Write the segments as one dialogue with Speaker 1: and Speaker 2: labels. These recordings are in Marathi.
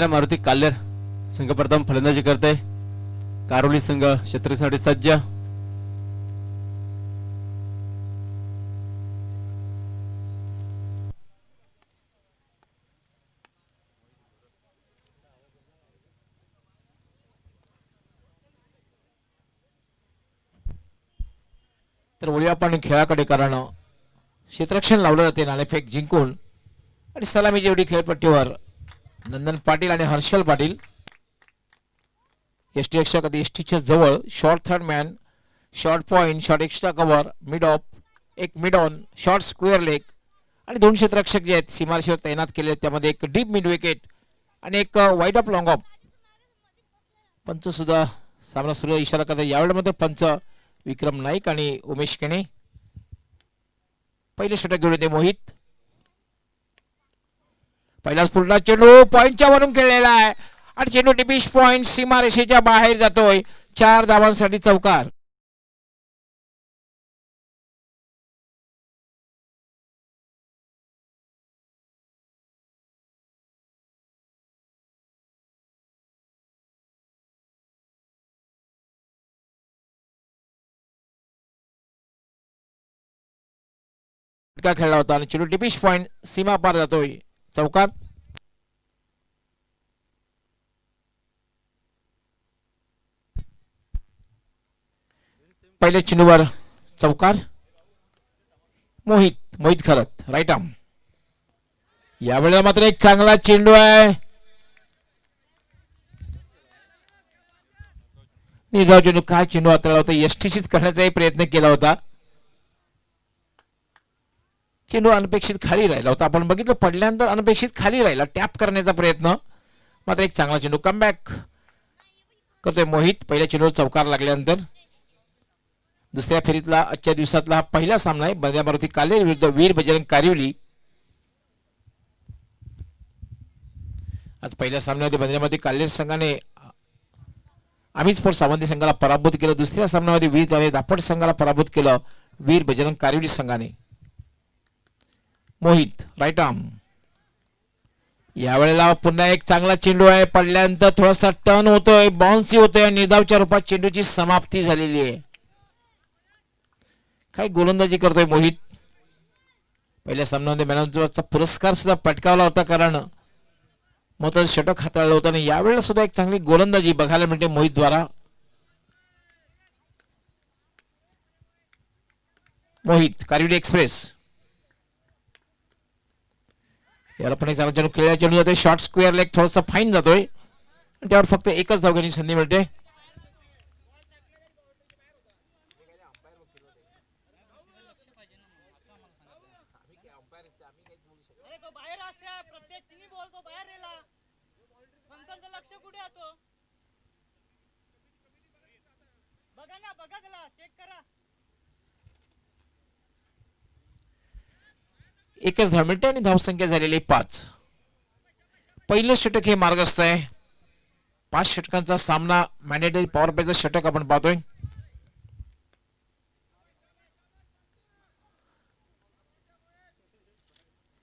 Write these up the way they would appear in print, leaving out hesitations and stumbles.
Speaker 1: मारुती काल्यर संघ प्रथम फलंदाजी करते. कारोली संघ क्षेत्रासाठी सज्ज.
Speaker 2: तर वळूया आपण खेळाकडे, कारण क्षेत्ररक्षण लावलं जाते नाणेफेक जिंकून आणि सलामी जेवढी खेळपट्टीवर नंदन पाटील आणि हर्षल पाटील. एसटी रक्षक एसटीच्या जवळ, short third man, short point, short extra cover, mid off, एक mid on, short square leg आणि दोन क्षेत्ररक्षक जे आहेत सीमारेषेवर तैनात केले आहेत, त्यामध्ये एक डीप मिड विकेट आणि एक वाईड ऑफ लॉंग ऑफ. पंच सुद्धा सामना सुरू इशारा करतात. यावेळेमध्ये पंच विक्रम नाईक आणि उमेश केणे. पहिले षटक घेऊन येते मोहित. पहिलाच फुलटा चेंडू पॉइंटच्या वरून खेळलेला आहे आणि चेंडू टिपिश पॉइंट सीमारेषेच्या बाहेर जातोय. 4 धावांसाठी चौकार. खेळला होता आणि चेंडू टिपिश पॉइंट सीमा पार जातोय. चौकार. पहिले चेंडूवर चौकार. Mohit Kharat right arm. यावेळेला मात्र एक चांगला चेंडू आहे. निर्धाव चेंडू, काय चेंडू हाताळला होता. एसटीशीच करण्याचाही प्रयत्न केला होता. चेंडू अनपेक्षित खाली राहिला होता. आपण बघितलं पडल्यानंतर अनपेक्षित खाली राहिला, टॅप करण्याचा प्रयत्न. मात्र एक चांगला चेंडू कमबॅक करतोय मोहित. पहिल्या चेंडूवर चौकार लागल्यानंतर दुसऱ्या फेरीतला आजच्या दिवसातला हा पहिला सामना आहे बंद्या मारुती काले विरुद्ध वीर बजरंग कारिवली. आज पहिल्या सामन्यामध्ये बंद्या मारुती काले संघाने आम्ही स्पोर्ट्स सावंती संघाला पराभूत केलं. दुसऱ्या सामन्यामध्ये वीर आणि दापट संघाला पराभूत केलं वीर बजरंग कारिवली संघाने. Mohit right arm. यावेळेला पुन्हा एक चांगला चेंडू आहे. पडल्यानंतर थोडासा टर्न होतोय, बाउन्सी होतोय. निर्धावच्या रूपात चेंडूची समाप्ती झालेली आहे. काही गोलंदाजी करतोय मोहित. पहिल्या सामन्यामध्ये मॅन ऑफ द मॅचचा पुरस्कार सुद्धा पटकावला होता, कारण महत्वाचं षटक हाताळलं होतं आणि यावेळेला सुद्धा एक चांगली गोलंदाजी बघायला मिळते मोहित द्वारा. मोहित कारिवली एक्सप्रेस. याला पण एक चांगला चेंडू खेळला. चेंडू जातोय शॉर्ट स्क्वेअर लेग, थोडासा फाईन जातोय. त्यावर फक्त एकच धाव घेण्याची संधी मिळते. एकच धाव मिळते आणि धावसंख्या झालेली 5. पहिलं षटक हे मार्गस्थ आहे. 5 षटकांचा सामना, मॅन्डेटरी पॉवर प्लेचं षटक आपण पाहतोय.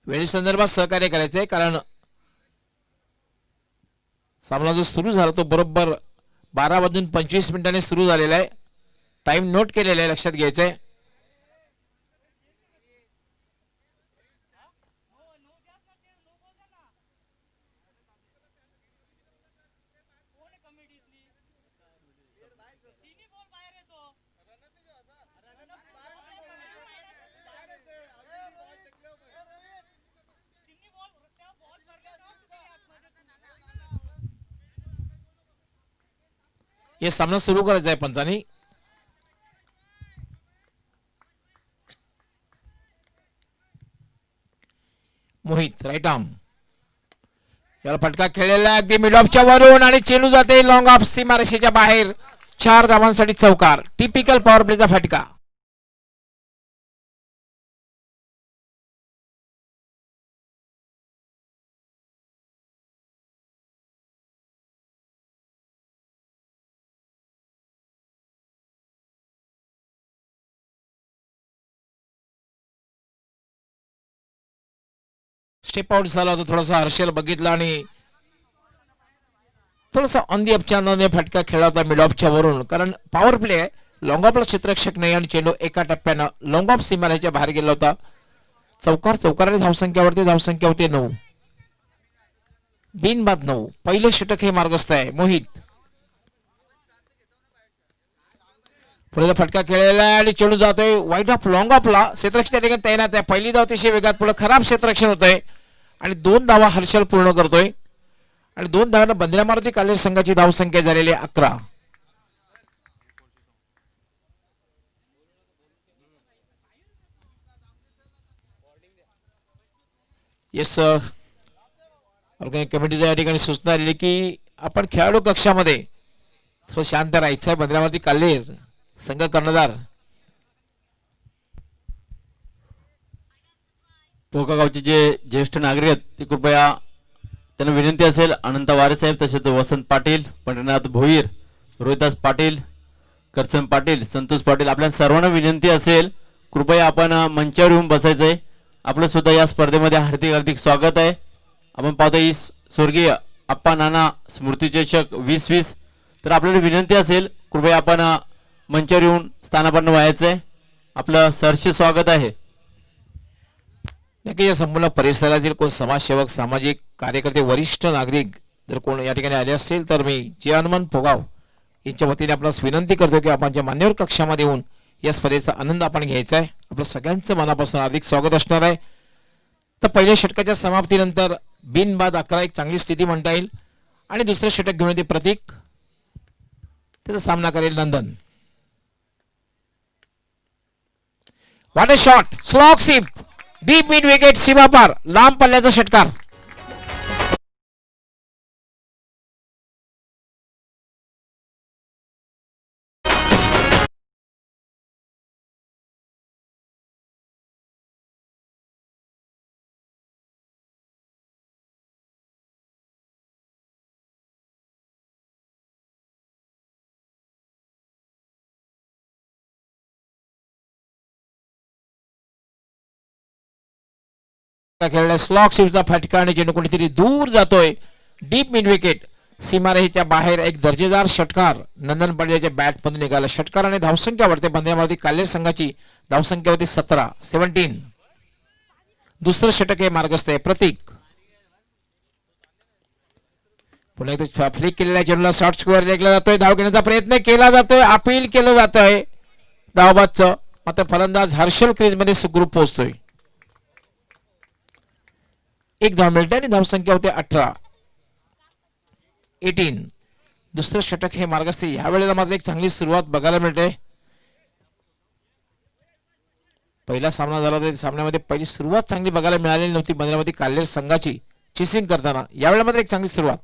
Speaker 2: वेळी संदर्भात सहकार्य करायचंय, कारण सामना जो सुरू झाला तो बरोबर 12:25 सुरू झालेला आहे. टाइम नोट केलेला आहे, लक्षात घ्यायचंय. हे सामना सुरू करायचा आहे पंचांनी. Mohit right arm. याला फटका खेळलेला अगदी मिड ऑफच्या वरून आणि चेंडू जाते लॉंग ऑफ सीमारेषेच्या बाहेर. 4 धावांसाठी चौकार. टिपिकल पॉवर प्लेचा फटका. स्टेप आउट झाला होता थोडासा. हर्षल बघितला आणि थोडासा ऑन दी अपच्या अंदाने फटका खेळला होता मिड ऑफच्या वरून, कारण पॉवर प्ले आहे, लॉंग ऑफला क्षेत्ररक्षक नाही आणि चेंडू एका टप्प्यानं लॉंग ऑफ सीमारेषेच्या बाहेर गेला होता. चौकाराने धावसंख्यावरती धावसंख्या होती 9, बिनबाद 9. पहिले षटक हे मार्गस्थ आहे. मोहित पुढे फटका खेळलेला आहे आणि चेंडू जातोय वाईट ऑफ लॉंग ऑफला. क्षेत्ररक्षक त्या ठिकाणी तैनात आहे. पहिली धाव अतिशय वेगात, पुढे खराब क्षेत्ररक्षण होतंय आणि 2 धावा हर्षल पूर्ण करतोय आणि 2 धावांना बंदऱ्या मारुती कालेर संघाची धावसंख्या झालेली आहे 11. येस कमिटीच्या या ठिकाणी सूचना आलेली की आपण खेळाडू कक्षामध्ये थोडं शांत राहायचं आहे. बंदऱ्या मारुती कालेर संघ कर्णधार
Speaker 1: पोका गावचे जे ज्येष्ठ नागरिक आहेत ते कृपया त्यांना विनंती असेल, अनंत वारे साहेब, तसेच वसंत पाटील, पंढरीनाथ भोईर, रोहिदास पाटील, करसन पाटील, संतोष पाटील, आपल्या सर्वांना विनंती असेल कृपया आपण मंचावर येऊन बसायचंय. आपलं सुद्धा या स्पर्धेमध्ये हार्दिक हार्दिक स्वागत आहे. आपण पाहतो ही स्वर्गीय आप्पा नाना स्मृती चषक 2020. तर आपल्याला विनंती असेल कृपया आपण मंचावर येऊन स्थानापन्न व्हायचंय. आपलं सहर्ष स्वागत आहे.
Speaker 2: नक्की या संपूर्ण परिसरातील कोण समाजसेवक, सामाजिक कार्यकर्ते, वरिष्ठ नागरिक जर कोण या ठिकाणी आले असतील तर मी जे हनुमान पोगाव यांच्या वतीने आपल्याला विनंती करतो की आपण मान्यवर कक्षामध्ये येऊन या स्पर्धेचा आनंद आपण घ्यायचा आहे. आपलं सगळ्यांचं मनापासून हार्दिक स्वागत असणार आहे. तर पहिल्या षटकाच्या समाप्तीनंतर बिनबाद 11 एक चांगली स्थिती म्हणता येईल आणि दुसरं षटक घेऊन येते प्रतीक, त्याचा सामना करेल Nandan. What a shot, slog sweep, deep mid wicket, सीमा पार, लांब पल्ल्याचा षटकार. खेळला स्लॉग शिपचा फटका आणि चेंडू कुठेतरी दूर जातोय. डीप मिड विकेट, सीमारेषेच्या बाहेर एक दर्जेदार षटकार नंदन पांड्याच्या बॅट मधून निघाला. षटकार आणि धावसंख्या वाढते. बंदऱ्यामध्ये कालेर संघाची धावसंख्या होती 17. दुसरं षटक हे मार्गस्थ आहे. प्रतीक पुन्हा एकदा फ्लिक केलेल्या चेंडूला शॉर्ट स्क्वेअर लेगला जातोय. धाव घेण्याचा प्रयत्न केला जातोय, अपील केलं जात आहे धावबादचं. मात्र फलंदाज हर्षल क्रीज मध्ये सुखरूप पोहोचतोय. एक धाव मिळते आणि धावसंख्या होते 18. दुसरं षटक हे मार्गस्थ. ह्या वेळेला मात्र एक चांगली सुरुवात बघायला मिळते. पहिला सामना झाला होता, सामन्यामध्ये पहिली सुरुवात चांगली बघायला मिळालेली नव्हती बंदरामध्ये कालेर संघाची चेसिंग करताना. यावेळेला मात्र एक चांगली सुरुवात.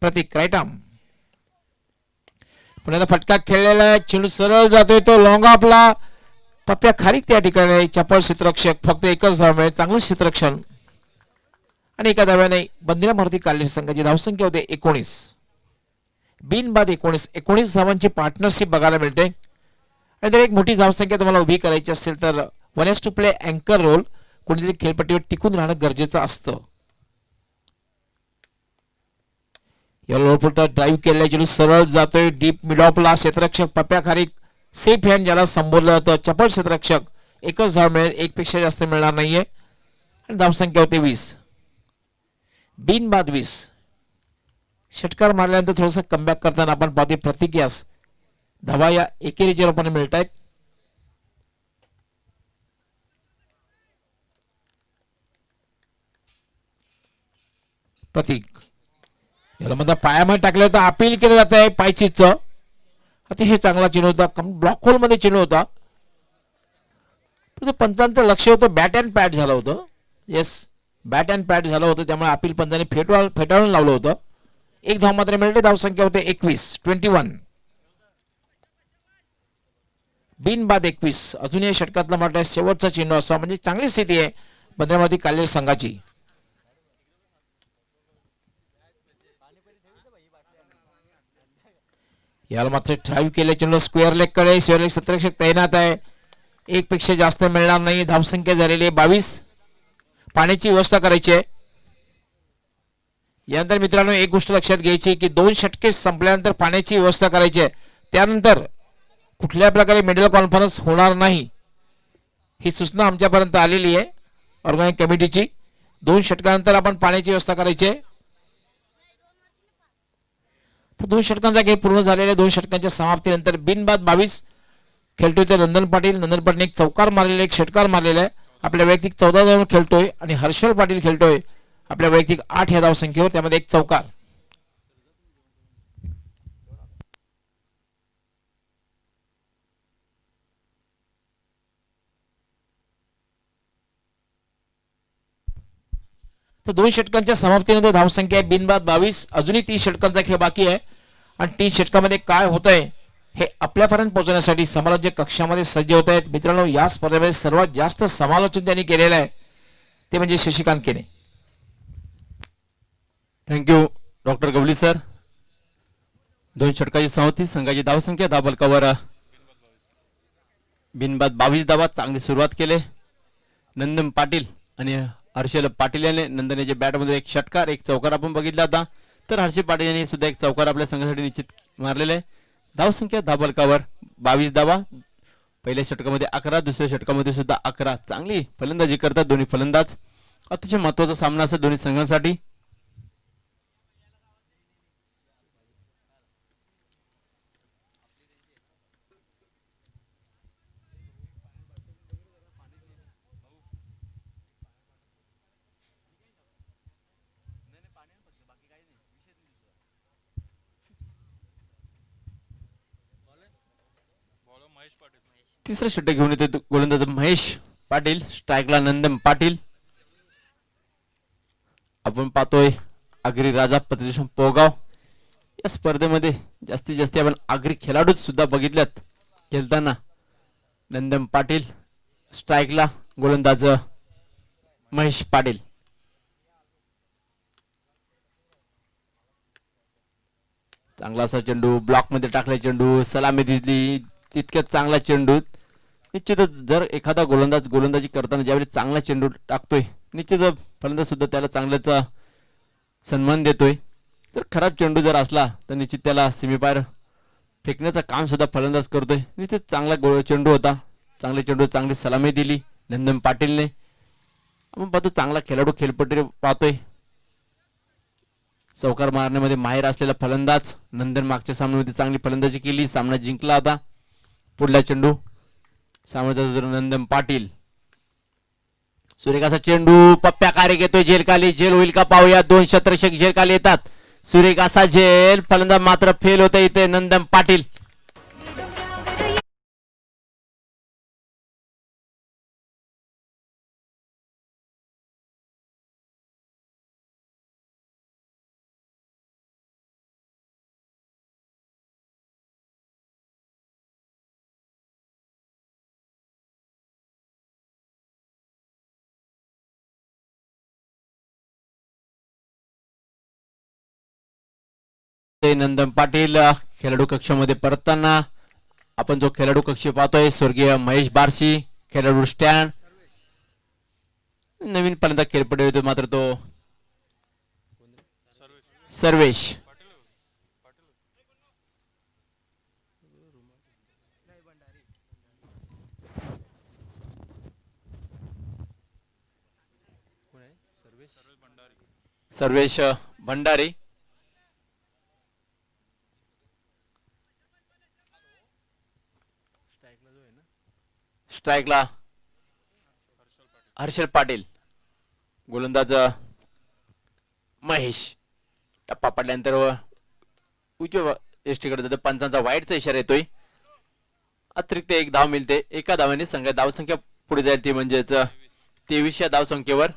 Speaker 2: प्रतीक राईट आर्म, पुन्हा फटका खेळलेला आहे. चेंडू सरळ जातोय, तो लॉंग ऑफला. पप्प्या खारीक त्या ठिकाणी चपळ क्षेत्ररक्षक, फक्त एकच धाव मिळेल. चांगलं क्षेत्ररक्षण आणि एका धाव्याने बंदऱ्या मारुती कालेर संघाची धावसंख्या होते 19. बिनबाद 19 धावांची पार्टनरशिप बघायला मिळते. आणि जर एक मोठी धावसंख्या तुम्हाला उभी करायची असेल तर 1 प्ले अँकर रोल कोणीतरी खेळपट्टीवर टिकून राहणं गरजेचं असतं. या लोळपुलता ड्राईव्ह केलेला चेंडू सरळ जातोय डीप मिड ऑफला. क्षेत्ररक्षक पप्प्या खारीक सेफ हँड ज्याला संबोधलं जातं, चपळ क्षेत्ररक्षक. एकच धाव मिळेल, एक पेक्षा जास्त मिळणार नाहीये आणि धावसंख्या होते 20. बिनबाद 20. षटकार मारल्यानंतर थोडस कमबॅक करताना आपण पाहतो प्रतीक यास धावा या एकेरीच्या रूपाने मिळत आहेत. प्रतीक याला मध्ये पायामध्ये टाकलं होतं, अपील केलं जात आहे पायचीचं. अतिशय चांगला चेंडू होता, ब्लॉक होल मध्ये चेंडू होता. पंचांचं लक्ष होतं बॅट अँड पॅड झालं होतं. येस, बॅट अँड पॅड झालं होतं, त्यामुळे अपील पंचाने फेटाळून लावलं होतं. एक धाव मात्र मिळते. धावसंख्या होते 21. बिनबाद 21. अजूनही षटकातला मोठा शेवटचा चेंडू असा, म्हणजे चांगली स्थिती आहे बंदऱ्यामध्ये कालेर संघाची. याला मात्र ड्राईव्ह केले चेंडू स्क्वेअर लेग कडे. स्क्वेअर लेग क्षेत्ररक्षक तैनात आहे. एक पेक्षा जास्त मिळणार नाही. धावसंख्या झालेली आहे 22. पाण्याची व्यवस्था करायची आहे. यानंतर मित्रांनो एक गोष्ट लक्षात घ्यायची की 2 षटके संपल्यानंतर पाण्याची व्यवस्था करायची आहे. त्यानंतर कुठल्या प्रकारे मिडल कॉन्फरन्स होणार नाही ही सूचना आमच्यापर्यंत आलेली आहे ऑर्गनायझिंग कमिटीची. 2 षटकानंतर आपण पाण्याची व्यवस्था करायची आहे. तर 2 षटकांचा खेळ पूर्ण झालेल्या 2 षटकांच्या समाप्तीनंतर बिनबाद 22 खेळतोय ते नंदन पाटील. नंदन पाटील एक चौकार मारलेला एक षटकार मारलेला आहे. आपल्या वैयक्तिक 14 धावांवर खेळतोय आणि हर्षल पाटील खेळतोय आपल्या वैयक्तिक 8 या धावसंख्येवर, त्यामध्ये एक चौकार. तर 2 षटकांच्या समाप्तीनंतर धावसंख्या आहे बिनबाद 22. अजूनही 30 षटकांचा खेळ बाकी आहे आणि 30 षटकामध्ये काय होतंय हे आपल्यापर्यंत पोहोचण्यासाठी समालोचक कक्षामध्ये सज्ज होत आहेत. मित्रांनो या स्पर्धेमध्ये सर्वात जास्त समालोचन त्यांनी केलेलं आहे ते म्हणजे Shashikant Kene.
Speaker 1: Thank you doctor Gawli sir. 2 षटकाची समाप्ती, संघाची धावसंख्या धावफलकावर बिनबाद 22 धावा. चांगली सुरुवात केली नंदन पाटील आणि हर्षल पाटील याने. नंदनेच्या बॅटमध्ये एक षटकार एक चौकार आपण बघितला होता, तर हर्षल पाटील यांनी सुद्धा एक चौकार आपल्या संघासाठी निश्चित मारलेला आहे. धावसंख्या धावफलकावर 22 धावा. पहिल्या षटकामध्ये 11, दुसऱ्या षटकामध्ये सुद्धा 11. चांगली फलंदाजी करतात दोन्ही फलंदाज. अतिशय महत्वाचा सामना असेल दोन्ही संघांसाठी. तिसरा षटक घेऊन येते गोलंदाज महेश पाटील. स्ट्राईकला नंदन पाटील. आपण पाहतोय आगरी राजा प्रतिष्ठान पोगाव. या स्पर्धेमध्ये जास्तीत जास्त आपण आगरी खेळाडू सुद्धा बघितल्यात खेळताना. नंदन पाटील स्ट्राईकला, गोलंदाज महेश पाटील. चांगला असा चेंडू ब्लॉक मध्ये टाकला, चेंडू सलामी दिली तितक्यात चांगला चेंडू. निश्चितच जर एखादा गोलंदाज गोलंदाजी करताना ज्यावेळी चांगला चेंडू टाकतोय निश्चितच फलंदाज सुद्धा त्याला चांगल्याच सन्मान देतोय. जर खराब चेंडू जर असला तर निश्चित त्याला सीमेबाहेर फेकण्याचं काम सुद्धा फलंदाज करतोय. निश्चित चांगला चेंडू होता, चांगले चेंडू चांगली सलामी दिली नंदन पाटीलने. आपण पाहतो चांगला खेळाडू खेळपट्टी पाहतोय. चौकार मारण्यामध्ये माहिर असलेला फलंदाज नंदन मागच्या सामन्यामध्ये चांगली फलंदाजी केली, सामना जिंकला होता. पुढला चेंडू सामन्याचा नंदन पाटील. सुरेखाचा चेंडू पप्प्या कार्य घेतोय, झेल खाली. झेल होईल का पाहूया. 2 शतरक्षक झेल खाली येतात. सुरेख असा झेल, फलंदाज मात्र फेल होता इथे नंदन पाटील. नंदन पाटील खेळाडू कक्षामध्ये परतताना आपण जो खेळाडू कक्ष पाहतोय स्वर्गीय महेश बारशी, खेळाडू स्टँड. नवीन फलंदाज खेळपट्टी होतो मात्र तो सर्वेश. सर्वेश भंडारी. स्ट्राईकला हर्षल पाटील, गोलंदाज महेश. टप्पा पडल्यानंतर उजव्या एसटीकडे जातो. पंचांचा वाईटचा इशारा येतोय. अतिरिक्त 1 धाव मिळते. एका धावाने संघात धावसंख्या पुढे जाईल ती म्हणजेच 23 या धावसंख्येवर.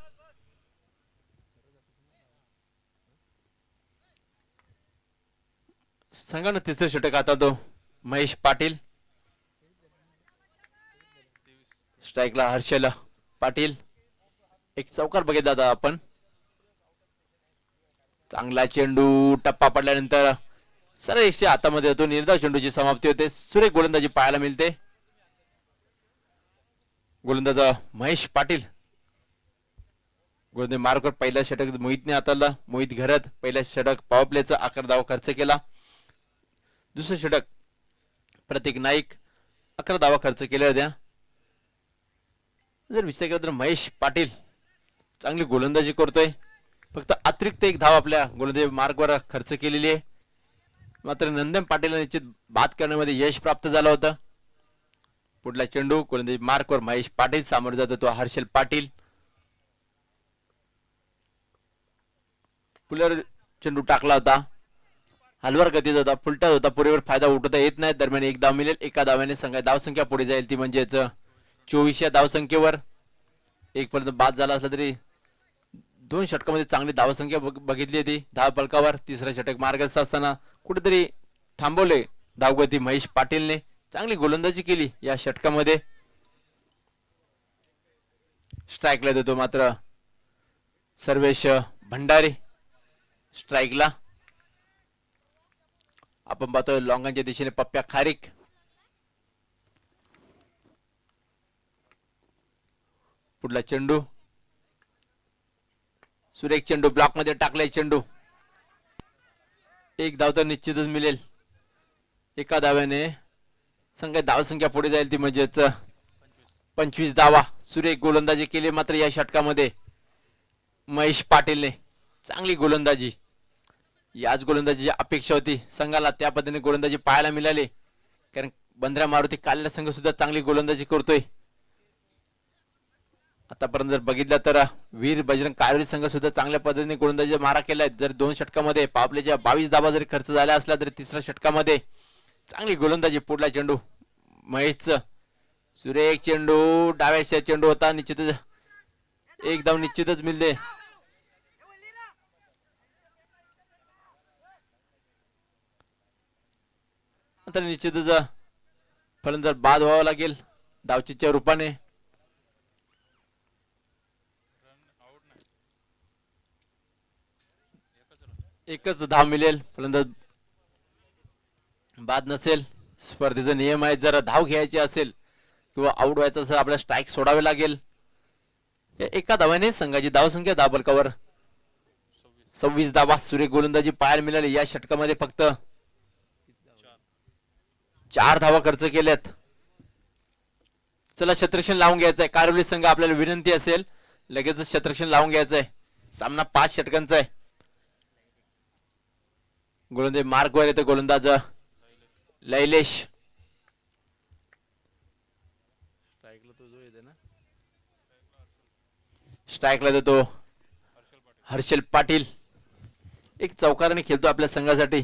Speaker 1: संघानं तिसरे षटक हाताळतो महेश पाटील. स्ट्राईकला हर्षल पाटील. एक चौकार बघितला आता आपण. चांगला चेंडू टप्पा पडल्यानंतर सरळ एकशे हातामध्ये येतो. निर्धाव चेंडूची समाप्ती होते. सुरेख गोलंदाजी पाहायला मिळते. गोलंदाज महेश पाटील गोलंदाजी मार्कवर पहिला षटक मोहितने हाताळला. मोहित घरत पहिल्या षटक पॉवर प्लेचा 11 धावा खर्च केला. दुसरं षटक प्रतीक नाईक 11 धावा खर्च केल्या होत्या. जर विचार केला तर महेश पाटील चांगली गोलंदाजी करतोय. फक्त अतिरिक्त एक धाव आपल्या गोलंदाजी मार्कवर खर्च केलेली आहे. मात्र नंदन पाटीलला निश्चित बाद करण्यामध्ये यश प्राप्त झालं होतं. पुढला चेंडू गोलंदाजी मार्कवर महेश पाटील सामोरे जातो तो हर्षल पाटील. पुढे चेंडू टाकला होता. हलवार गतीचा होता, फुलटा होता, पुरेवर फायदा उठवता येत नाही. दरम्यान एक धाव मिळेल. एका धाव्याने संघाची धावसंख्या पुढे जाईल ती म्हणजेच 24 या धावसंख्येवर. एक पर्यंत बाद झाला असला तरी 2 षटकामध्ये चांगली धावसंख्या बघितली होती धाव फलकावर. तिसरा षटक मार्गस्थ असताना कुठेतरी थांबवले धावगती महेश पाटीलने. चांगली गोलंदाजी केली या षटकामध्ये. स्ट्राईकला देतो मात्र सर्वेश भंडारे स्ट्राईकला. आपण पाहतोय लॉंगांच्या दिशेने पप्प्या खारीक. पुढला चेंडू सुरेख चेंडू ब्लॉक मध्ये टाकलाय चेंडू. एक धाव तर निश्चितच मिळेल. एका धाव्याने संघाची धावसंख्या पुढे जाईल ती म्हणजेच 25 धावा. सुरेख गोलंदाजी केली मात्र या षटकामध्ये महेश पाटीलने. चांगली गोलंदाजी. याच गोलंदाजीची अपेक्षा होती संघाला. त्या पद्धतीने गोलंदाजी पाहायला मिळाली. कारण बंद्रा मारुती कालेला संघ सुद्धा चांगली गोलंदाजी करतोय. आतापर्यंत जर बघितलं तर वीर बजरंग काळवडी संघ सुद्धा चांगल्या पद्धतीने गोलंदाजी मारा केलाय. जर 2 षटकामध्ये पावलेच्या 22 धावा जरी खर्च झाल्या असला तरी तिसऱ्या षटकामध्ये चांगली गोलंदाजी. पुढला चेंडू महेशचं सुरेख चेंडू डाव्याचा चेंडू होता. निश्चितच एक धाव निश्चितच मिळते. आता निश्चितच फलंदाज बाद व्हावं लागेल धावचीच्या रूपाने. एकच धाव मिळेल फलंदाज बाद नसेल. स्पर्धेचा नियम आहे जर धाव घ्यायची असेल किंवा आउट व्हायचं असेल आपल्याला स्ट्राईक सोडावे लागेल. या एका धावाने संघाची धावसंख्या धावफलकावर 26 धावा. सुरेख गोलंदाजी पाहायला मिळाली. या षटकामध्ये फक्त 4 धावा खर्च केल्यात. चला क्षेत्ररक्षण लावून घ्यायचंय. कारिवली संघ आपल्याला विनंती असेल लगेच क्षेत्ररक्षण लावून घ्यायचंय. सामना 5 षटकांचा आहे. गोलंदाज मार्कवर येतो गोलंदाज लैलेश. स्ट्राईकला देतो हर्षल पाटील. एक चौकाराने खेळतो आपल्या संघासाठी.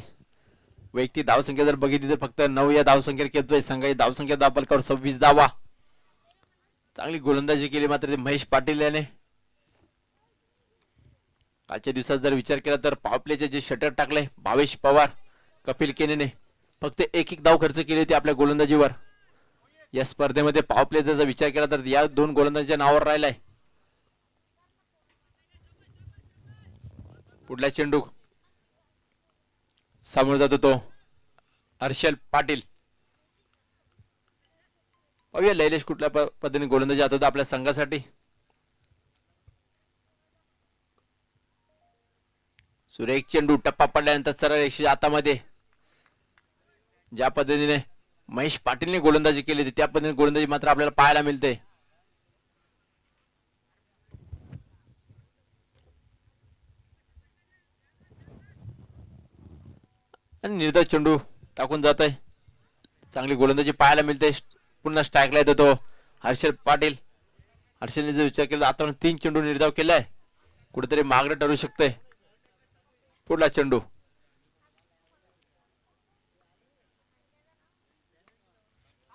Speaker 1: वैयक्तिक धावसंख्या जर बघितली तर फक्त 9 या धावसंख्येवर खेळतोय. संघाची धावसंख्या धावफलकावर 26 धावा. चांगली गोलंदाजी केली मात्र महेश पाटील याने. कालच्या दिवसात जर विचार केला तर पॉवरप्लेचे जे षटक टाकले भावेश पवार कपिल केनेने फक्त एक धाव खर्च केली होती आपल्या गोलंदाजीवर. या स्पर्धेमध्ये पॉवरप्लेचा जर विचार केला तर या 2 गोलंदाजांच्या नावावर राहिलाय. पुढला चेंडू समोर जातो तो हर्षल पाटील. पाहूया लैलेश कुठल्या पद्धतीने गोलंदाजी जात होता आपल्या संघासाठी. सुरेख चेंडू टप्पा पडल्यानंतर सरळ रेषेच्या हातामध्ये. ज्या पद्धतीने महेश पाटीलने गोलंदाजी केली होती त्या पद्धतीने गोलंदाजी मात्र आपल्याला पाहायला मिळते. आणि निर्धाव चेंडू टाकून जात आहे. चांगली गोलंदाजी पाहायला मिळते. पुन्हा स्ट्राईकला येतो तो हर्षल पाटील. हर्षलने जर विचार केला आता 3 चेंडू निर्धाव केलाय. कुठेतरी मागणं ठरू शकतंय. पुढला चेंडू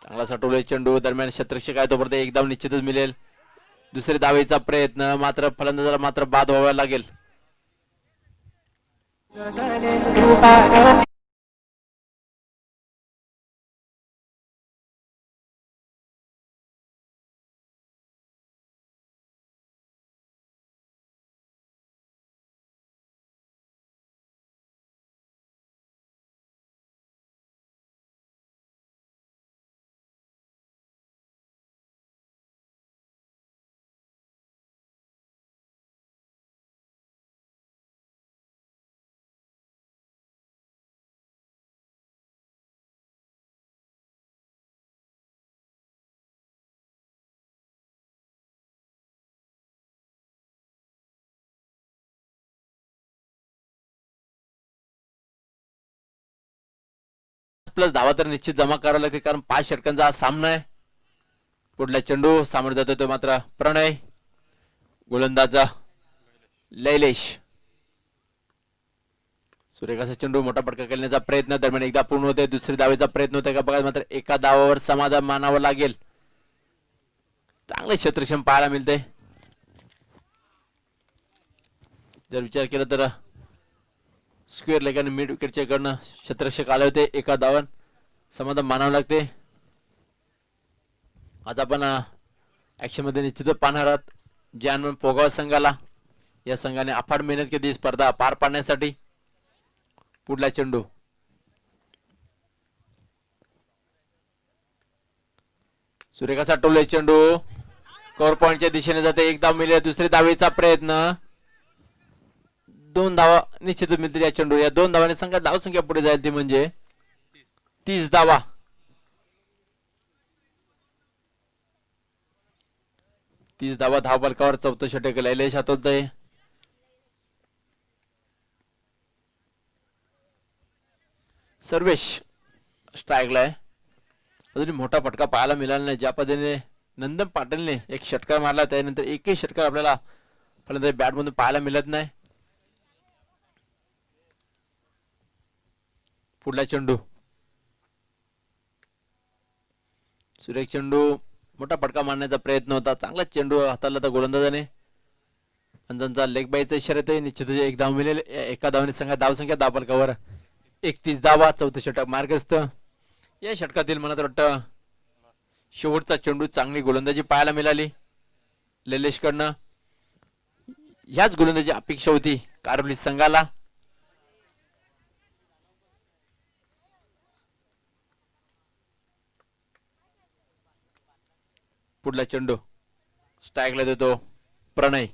Speaker 1: चांगला सटवलाय चेंडू. दरम्यान क्षेत्ररक्षक आहे तोपर्यंत एक धाव निश्चितच मिळेल. दुसरे धावेचा प्रयत्न मात्र फलंदाजाला मात्र बाद व्हावा लागेल. प्लस धावा तर निश्चित जमा करावं लागते, कारण 5 षटकांचा हा सामना आहे. पुढला चेंडू सामोरं जातो तो मात्र प्रणय, गोलंदाजा लैलेश. सुरेखाचा चेंडू मोठा फटका खेळण्याचा प्रयत्न दरम्यान एकदा पूर्ण होते, दुसरी धावेचा प्रयत्न होते का बघा, मात्र एका धावावर समाधान मानावं लागेल. चांगले क्षेत्रक्षम पाहायला मिळते. जर विचार केला तर स्क्वेअर लेग आणि मिड विकेटच्या कडनं क्षेत्ररक्षक आले होते, एका धावन समाधान मानावं लागते. आज आपण ऍक्शन मध्ये निश्चितच पाहणार आहात जानमन पोगाव संघाला. या संघाने अफाट मेहनत केली स्पर्धा पार पाडण्यासाठी. पुढला चेंडू सुरेखाचा टोले चेंडू कव्हर पॉइंटच्या दिशेने जाते, एक धाव मिळेल. दुसरी धावेचा प्रयत्न, 2 धावा निश्चितच मिळतील या चेंडू. या 2 धावाने संघात धावसंख्या पुढे जाईल ती म्हणजे 30 धावा. धाव बलकावर चौथं षटक लैलेश हातोलतय. सर्वेश स्ट्राईकला आहे. अजून मोठा फटका पाहायला मिळाला नाही. ज्या पद्धतीने नंदन पाटीलने एक षटकार मारला त्यानंतर एकही षटकार आपल्याला फलंदाजी बॅट मधून पाहायला मिळत नाही. पुढला चेंडू सुरेख चेंडू मोठा फटका मारण्याचा प्रयत्न होता. चांगला चेंडू हाताळला होता गोलंदाजाने. अंजनचा लेग बाईचा इशारा आहे. निश्चितच एक धाव मिळेल. एका धावने संघात धावसंख्या धावफलकावर 31 धावा. चौथं षटक मार्गस्थ. या षटकातील मला तर वाटतं शेवटचा चेंडू चांगली गोलंदाजी पाहायला मिळाली लैलेश कडनं. ह्याच गोलंदाजी अपेक्षा होती कारवली संघाला. पुढला चेंडू स्ट्राईकला देतो प्रणय.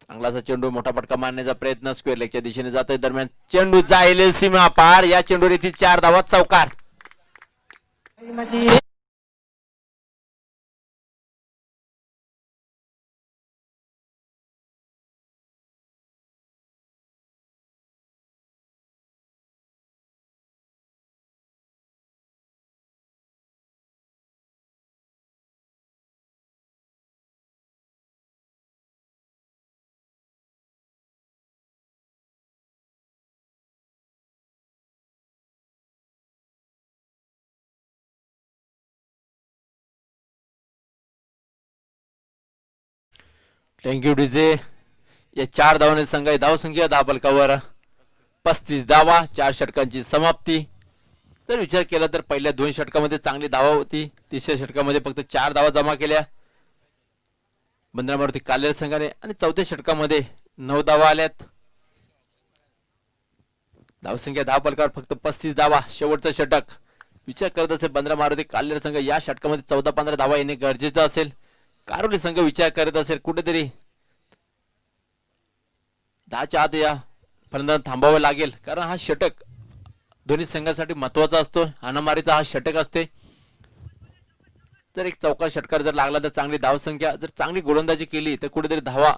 Speaker 1: चांगलाचा चेंडू मोठा फटका मारण्याचा प्रयत्न स्क्वेअर लेगच्या दिशेने जातोय. दरम्यान चेंडू जाईल सीमा पार. या चेंडूवर येथे 4 धावा चौकार. Thank you DJ. या 4 धावाने संघाची धावसंख्या धावफलकावर 35 धावा. 4 षटकांची समाप्ती. जर विचार केला तर पहिल्या 2 षटकामध्ये चांगली धावा होती. तिसऱ्या षटकामध्ये फक्त 4 धावा जमा केल्या बंदरा मारुती कालेर संघाने आणि चौथ्या षटकामध्ये 9 धावा आल्यात. धावसंख्या धावफलकावर फक्त 35 धावा. शेवटचं षटक विचार करत असेल बंदरा मारुती कालेर संघ या षटकामध्ये 14-15 धावा येणे गरजेचं असेल. कारवली संघ विचार करत असेल कुठेतरी 10च्या आत या फलंदाज थांबावं लागेल, कारण हा षटक दोन्ही संघासाठी महत्वाचा असतो. हाणामारीचा हा षटक असते. जर एक चौका षटकार जर लागला तर चांगली धावसंख्या, जर चांगली गोलंदाजी केली तर कुठेतरी धावा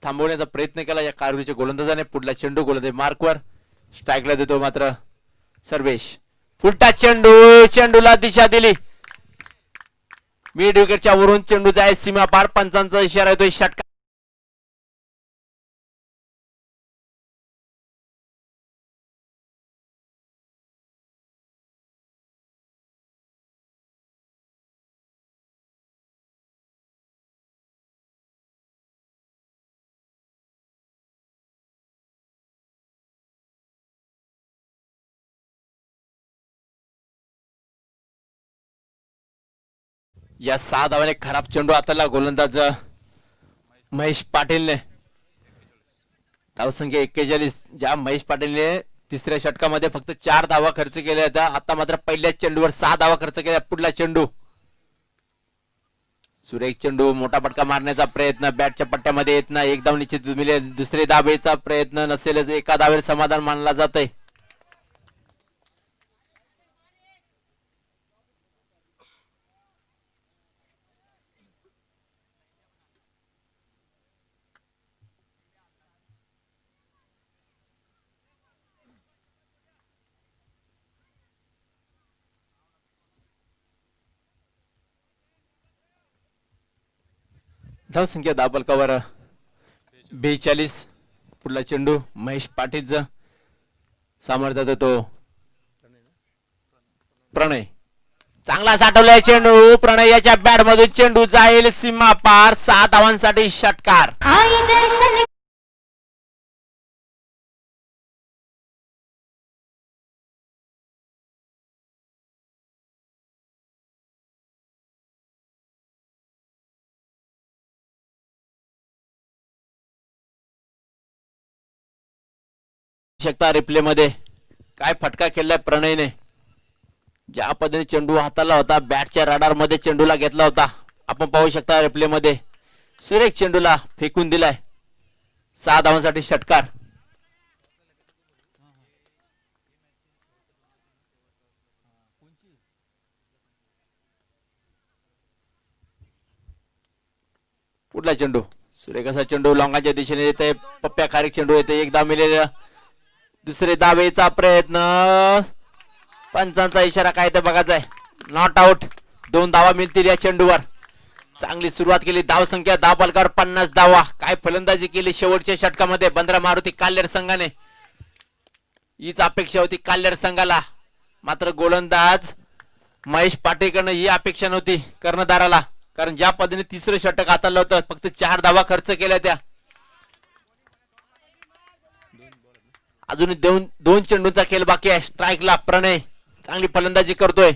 Speaker 1: थांबवण्याचा प्रयत्न केला या कारवलीच्या गोलंदाजाने. पुढला चेंडू गोलंदाज मार्कवर स्ट्राईकला देतो मात्र सर्वेश. फुलटा चेंडू, चेंडूला दिशा दिली मिड विकेटच्या वरून. चेंडू जाय सीमा पार. पंचांचा इशारा येतोय षटकार. या 6 धावाने खराब चेंडू हाताला गोलंदाज महेश पाटीलने. धावसंख्या 41. ज्या महेश पाटीलने तिसऱ्या षटकामध्ये फक्त 4 धावा खर्च केल्या होत्या, आता मात्र पहिल्याच चेंडूवर 6 धावा खर्च केल्या. पुढला चेंडू सुरेख चेंडू, मोठा फटका मारण्याचा प्रयत्न बॅटच्या पट्ट्यामध्ये येत नाही. एक धाव निश्चित मिळेल. दुसरे धावेचा प्रयत्न नसेलच. एका धावेवर समाधान मानला जातंय. धावसंख्या 10 बलकावर 42. पुढला चेंडू महेश पाटीलचा सामर्थ्यात तो प्रणय. चांगला साठवलाय चेंडू. प्रणय याच्या बॅट मधून चेंडू जाईल सीमा पार. 6 धावांसाठी षटकार. शकता रिप्ले मध्ये काय फटका केलाय प्रणयने. ज्या पद्धतीने चेंडू हाताला होता बॅटच्या रडार मध्ये चेंडूला घेतला होता आपण पाहू शकता रिप्ले मध्ये. सुरेख चेंडूला फेकून दिलाय. 6 धावांसाठी षटकार. पुढला चेंडू सुरेख असा चेंडू लॉंगाच्या दिशेने येते. पप्प्या खारीक चेंडू येते. एक धाव मिळेल. दुसरे धावेचा प्रयत्न. पंचांचा इशारा काय ते बघायचा आहे. Not out. 2 धावा मिळतील या चेंडूवर. चांगली सुरुवात केली. धाव संख्या 10 बलकावर 50 धावा. काय फलंदाजी केली शेवटच्या षटकामध्ये बंद्रा मारुती काल्हेर संघाने. हीच अपेक्षा होती काल्हेर संघाला. मात्र गोलंदाज महेश पाटीलकडनं ही अपेक्षा नव्हती कर्णधाराला. कारण ज्या पद्धतीने तिसरं षटक हाताळलं होतं फक्त 4 धावा खर्च केल्या त्या. अजून 2 चेंडूंचा खेळ बाकी आहे. स्ट्राईकला प्रणय चांगली फलंदाजी करतोय.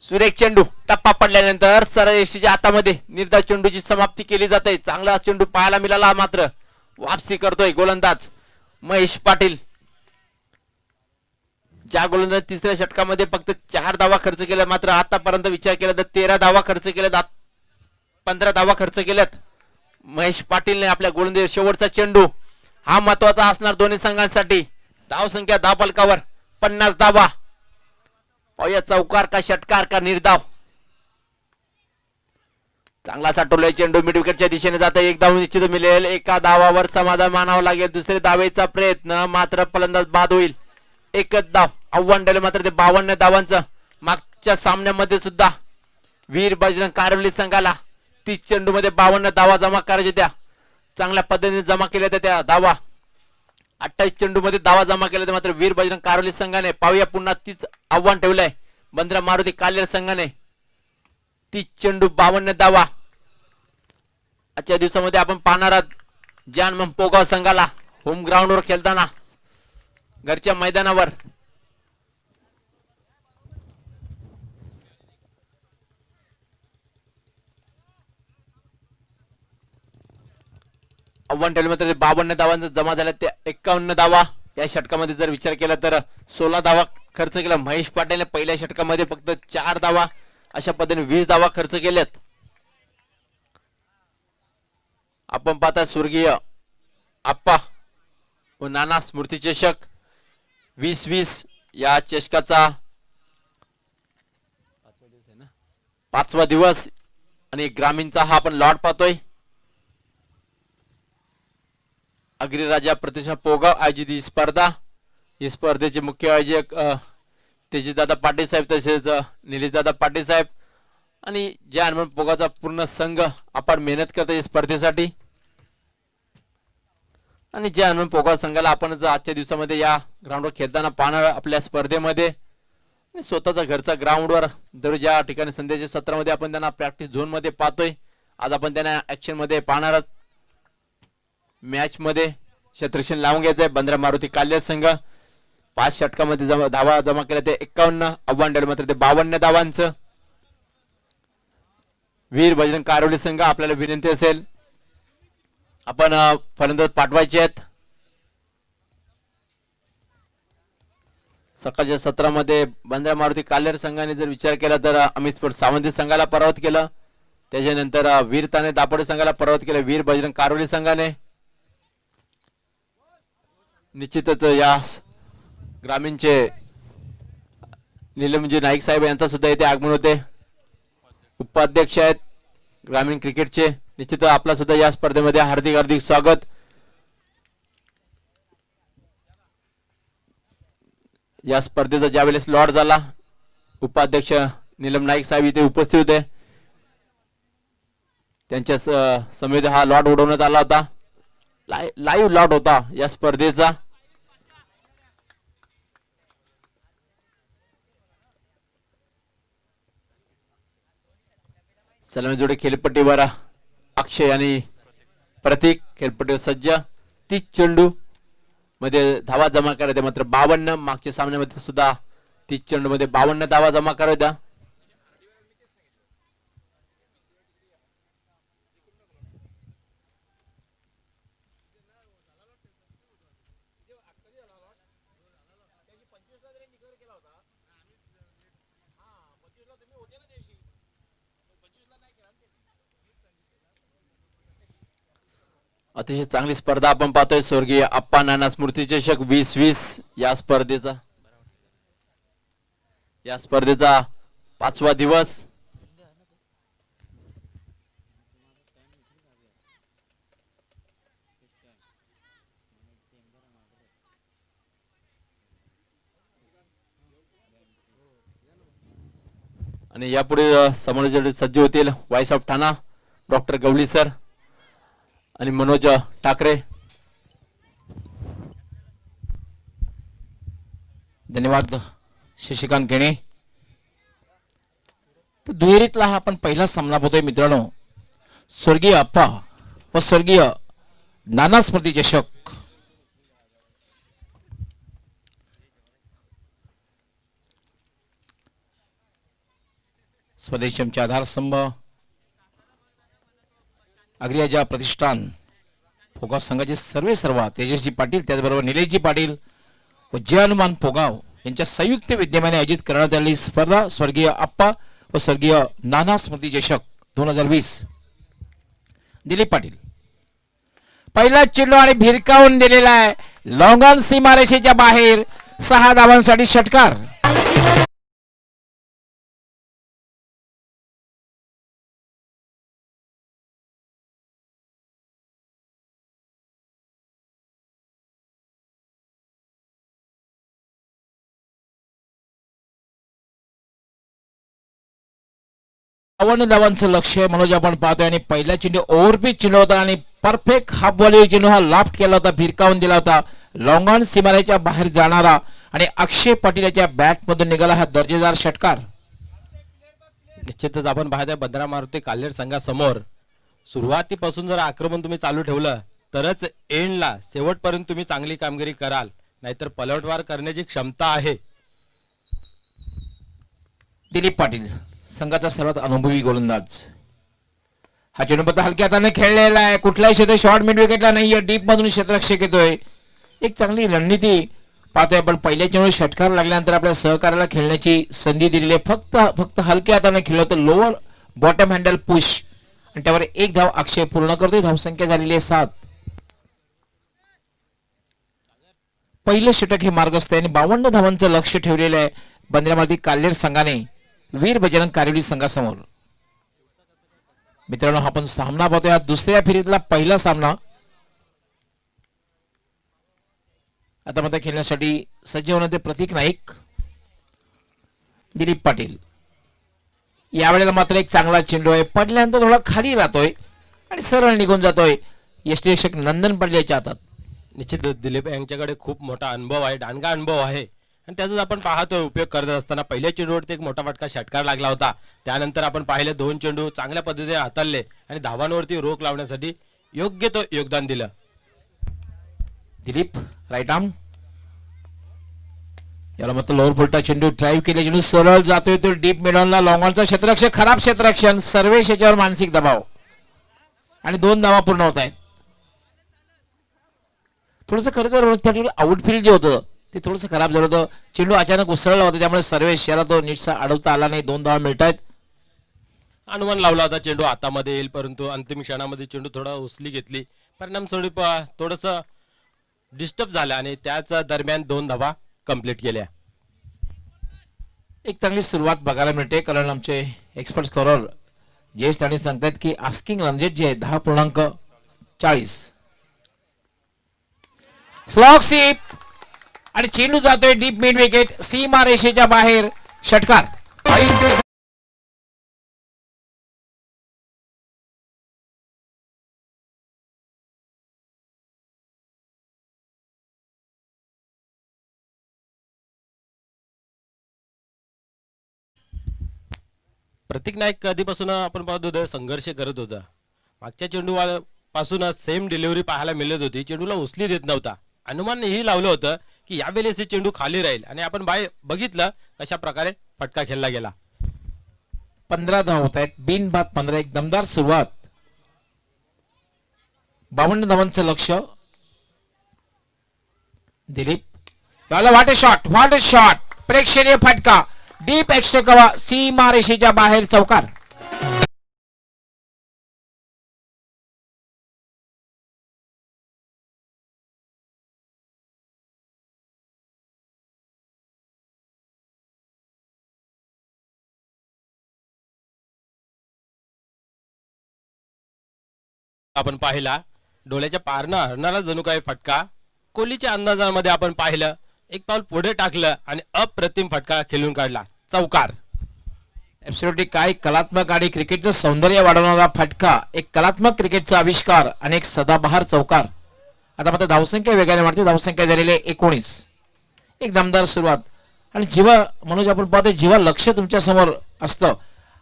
Speaker 1: सुरेख चेंडू. टप्पा पडल्यानंतर सरळ यशीच्या हातामध्ये निर्धाव चेंडूची समाप्ती केली जाते. चांगला चेंडू पाहायला मिळाला. मात्र वापसी करतोय गोलंदाज महेश पाटील. ज्या गोलंदाज तिसऱ्या षटकामध्ये फक्त 4 धावा खर्च केल्या मात्र आतापर्यंत विचार केला तर 13 धावा खर्च केल्यात. 15 धावा खर्च केल्यात महेश पाटीलने आपल्या गोलंदाज. शेवटचा चेंडू हा महत्वाचा असणार दोन्ही संघांसाठी. धाव संख्या 10 बलकावर 50 धावा. पाहूया चौकार का षटकार का निर्धाव. चांगला साठवलाय चेंडू. मिड विकेटच्या दिशेने जाता. एक धाव निश्चित मिळेल. एका धावावर समाधान मानावं लागेल. दुसरे धावेचा प्रयत्न मात्र फलंदाज बाद होईल. एकच धाव आव्हान दिले मात्र ते 52 धावांचं. मागच्या सामन्यामध्ये सुद्धा वीर बजरंग कारवली संघाला 30 चेंडू मध्ये 52 धावा जमा करायच्या त्या. चांगल्या पद्धतीने जमा केल्या त्या धावा. 28 चेंडू मध्ये धावा जमा केल्या मात्र वीर बजरंग कारवली संघाने. पाहूया पुन्हा तीच आव्हान ठेवलंय बंद्रा मारुती काल्हेर संघाने. 30 चेंडू 52 धावा. आजच्या दिवसामध्ये आपण पाहणार आहोत जान पोगाव संघाला होम ग्राउंडवर खेळताना घरच्या मैदानावर. आव्हान ठेवलं मात्र 52 धावांचा जमा झाला. त्या 51 धावा या षटकामध्ये जर विचार केला तर 16 धावा खर्च केला महेश पाटीलने. पहिल्या षटकामध्ये फक्त 4 धावा. अशा पद्धतीने 20 धावा खर्च केल्यात. आपण पाहता स्वर्गीय आप्पा व नाना स्मृती चषक 2020 या चषकाचा 5वा दिवस आणि ग्रामीणचा हा आपण लॉट पाहतोय. अग्रिराजा प्रतिष्ठान पोगाव आयोजित ही स्पर्धा. ही स्पर्धेचे मुख्य आयोजक तेजदादा पाटील साहेब तसेच निलेशदादा पाटील साहेब आणि ज्या हनुमान पोगावचा पूर्ण संघ आपण मेहनत करतो या स्पर्धेसाठी. आणि ज्या हनुमान पोगाव संघाला आपण आजच्या दिवसामध्ये या ग्राउंडवर खेळताना पाहणार आपल्या स्पर्धेमध्ये. आणि स्वतःचा घरचा ग्राउंडवर दररोज ज्या ठिकाणी संध्याच्या सत्रामध्ये आपण त्यांना प्रॅक्टिस झोन मध्ये पाहतोय. आज आपण त्यांना ऍक्शन मध्ये पाहणार आहोत. मॅच मध्ये शत्रुशन लावून घ्यायचंय. बंद्रा मारुती काल्हेर संघ 5 षटकामध्ये धावा जमा केल्या ते 51. आव्हान दिलं मात्र ते 52 धावांचं. वीर बजरंग कारवली संघ आपल्याला विनंती असेल आपण फलंदाज पाठवायचे आहेत. सकाळच्या सत्रामध्ये बंद्रा मारुती काल्हेर संघाने जर विचार केला तर अमित स्पोर्ट सावंती संघाला पराभूत केलं. त्याच्यानंतर वीर ताने दापोडे संघाला पराभूत केलं वीर बजरंग कारवली संघाने. निश्चितच या ग्रामीणचे नीलमजी नाईक साहेब यांचा सुद्धा इथे आगमन होते. उपाध्यक्ष आहेत ग्रामीण क्रिकेटचे. निश्चित आपला सुद्धा या स्पर्धेमध्ये हार्दिक हार्दिक स्वागत. या स्पर्धेचा ज्यावेळेस लॉट झाला उपाध्यक्ष नीलम नाईक साहेब इथे उपस्थित होते. त्यांच्या समेत हा लॉट उडवण्यात आला होता. लाईव्ह लॉट होता या स्पर्धेचा. सलामी जोडे खेळपट्टीवर अक्षय आणि प्रतीक खेळपट्टीवर सज्ज. 30 चेंडू मध्ये धावा जमा करायच्या, मात्र 52. मागच्या सामन्यामध्ये सुद्धा 30 चेंडू मध्ये 52 धावा जमा करायच्या. अतिशय चांगली स्पर्धा आपण पाहतोय. स्वर्गीय आप्पा नाना स्मृती चषक 2020 या स्पर्धेचा 5वा दिवस. आणि यापुढे समालोचक सज्ज होतील voice of Thana doctor Gawli sir आणि मनोज ठाकरे.
Speaker 2: धन्यवाद शशिकांत केणे. तर दुहेरीतला हा आपण पहिला सामना बघतोय मित्रांनो. स्वर्गीय अप्पा व स्वर्गीय नाना स्मृती चषक. स्वदेशी आमचे आधारस्तंभ अग्रियाजा प्रतिष्ठान फोगाव संघाचे सर्व तेजसजी पाटील, त्याचबरोबर निलेशजी पाटील व जय हनुमान फोगाव यांच्या संयुक्त विद्यमाने आयोजित करण्यात आलेली स्पर्धा स्वर्गीय आप्पा व स्वर्गीय नाना स्मृती चषक 2020. दिलीप पाटील पहिला चेंडू आणि भिरकावून दिलेला आहे. लॉंगॉन सीमारेषेच्या बाहेर 6 धावांसाठी षटकार. धावांचं लक्ष मनोज आपण पाहतोय आणि पहिला चेंडू ओव्हरपिच चेंडू होता आणि परफेक्ट हाफ बॉलिंग चेंडू हा लाफ्ट केला होता, भिरकावून दिला होता. लॉंगॉन सीमारेच्या बाहेर जाणारा आणि अक्षय पाटील याच्या बॅट मधून निघाला हा दर्जेदार षटकार.
Speaker 3: निश्चितच आपण पाहताय भद्रा मारुती काल्हेर संघासमोर सुरुवातीपासून जर आक्रमण तुम्ही चालू ठेवलं तरच एंडला शेवटपर्यंत तुम्ही चांगली कामगिरी कराल, नाहीतर पलटवार करण्याची क्षमता आहे.
Speaker 2: दिलीप पाटील संघाचा सर्वात अनुभवी गोलंदाज. हा चेंडू पत्ता हलक्या हाताने खेळलेला आहे. कुठलाही क्षेत्र शॉर्ट मिड विकेटला नाहीये. डीप मधून क्षेत्ररक्षक येतोय. एक चांगली रणनीती पाहतोय आपण. पहिल्या चेंडू षटकार लागल्यानंतर आपल्या सहकार्याला खेळण्याची संधी दिलेली आहे. फक्त हलक्या हाताने खेळलं होतं. लोअर बॉटम हँडल पुश आणि त्यावर 1 धाव अक्षय पूर्ण करतोय. धावसंख्या झालेली आहे 7. पहिलं षटक हे मार्गस्थ आहे आणि 52 धावांचं लक्ष ठेवलेलं आहे बंदरामध्ये काल्हेर संघाने वीर बजरंग कारिवली संघासमोर. मित्रांनो आपण सामना पाहतोय. हा दुसऱ्या फेरीतला पहिला सामना. आता मात्र खेळण्यासाठी सज्ज होण्याचे प्रतीक नाईक, दिलीप पाटील. यावेळेला मात्र एक चांगला चेंडू आहे. पडल्यानंतर थोडा खाली राहतोय आणि सरळ निघून जातोय यष्टीरक्षक नंदन पाटील याच्या हातात.
Speaker 3: निश्चित दिलीप यांच्याकडे खूप मोठा अनुभव आहे, दांडगा अनुभव आहे आणि त्याचाच आपण पाहतोय उपयोग करत असताना. पहिल्या चेंडूवरती एक मोठा फटका षटकार लागला होता. त्यानंतर आपण पाहिले 2 चेंडू चांगल्या पद्धतीने हाताळले आणि धावांवरती रोख लावण्यासाठी योग्य तो योगदान दिलं.
Speaker 2: Dilip right arm. याला मात्र लोअर फुलटा चेंडू ड्राईव्ह केले. चेंडू सरळ जातोय तो डीप मिडॉनला. लॉंगॉनचा क्षेत्ररक्षक खराब क्षेत्ररक्षण. सर्वेश याच्यावर मानसिक दबाव आणि 2 धावा पूर्ण होत आहेत. थोडंसं खरं तर आउटफील्ड जे होतं ते थोडंसं खराब झालं होतं. चेंडू अचानक उसळला होता त्यामुळे सर्वेश याला तो नीटसा अडवता आला नाही. 2 धावा मिळत आहेत.
Speaker 3: अनुमान लावला होता चेंडू हातामध्ये येईल, परंतु अंतिम क्षणामध्ये चेंडू थोडा उसली घेतली. परिणाम स्वरूप थोडस डिस्टर्ब झाला आणि त्याच दरम्यान 2 धावा कंप्लीट केल्या.
Speaker 2: एक चांगली सुरुवात बघायला मिळते कारण आमचे एक्सपर्ट स्कोरर ज्येष्ठ आणि सांगतात की आस्किंग रन रेट जे आहे 10.40. स्लॉग सीप आणि चेंडू जातोय डीप मिड विकेट. सीमा रेषेच्या बाहेर षटकार.
Speaker 3: प्रतीक नाईक कधीपासून आपण पाहत होतो संघर्ष करत होता. मागच्या चेंडू पासूनच सेम डिलिव्हरी पाहायला मिळत होती. चेंडूला उचली देत नव्हता. अनुमान ही लावलं होतं की यावेळेस हे चेंडू खाली राहील आणि आपण बघितलं कशा प्रकारे फटका खेळला गेला.
Speaker 2: 15 धावा होत आहेत. बिनबाद 15. एक दमदार सुरुवात. 52 धावांचं लक्ष. दिलीप याला व्हॉट अ शॉट. प्रेक्षणीय फटका. Deep extra cover. सीमा रेषेच्या बाहेर चौकार.
Speaker 3: आपण पाहिला डोळ्याच्या पारनं हरणारा जणू काही फटका. कोहलीच्या अंदाजामध्ये आपण पाहिलं, एक पाऊल पुढे टाकलं आणि अप्रतिम फटका खेळून काढला. चौकार.
Speaker 2: ऍब्सोल्युटली काय कलात्मक आणि क्रिकेटचं सौंदर्य वाढवणारा फटका. एक कलात्मक क्रिकेटचा आविष्कार आणि एक सदाबहार चौकार. आता मात्र धावसंख्या वेगाने वाढते. धावसंख्या झालेली आहे 19. एक दमदार सुरुवात. आणि जेव्हा मनोज आपण पाहतो जेव्हा लक्ष तुमच्या समोर असतं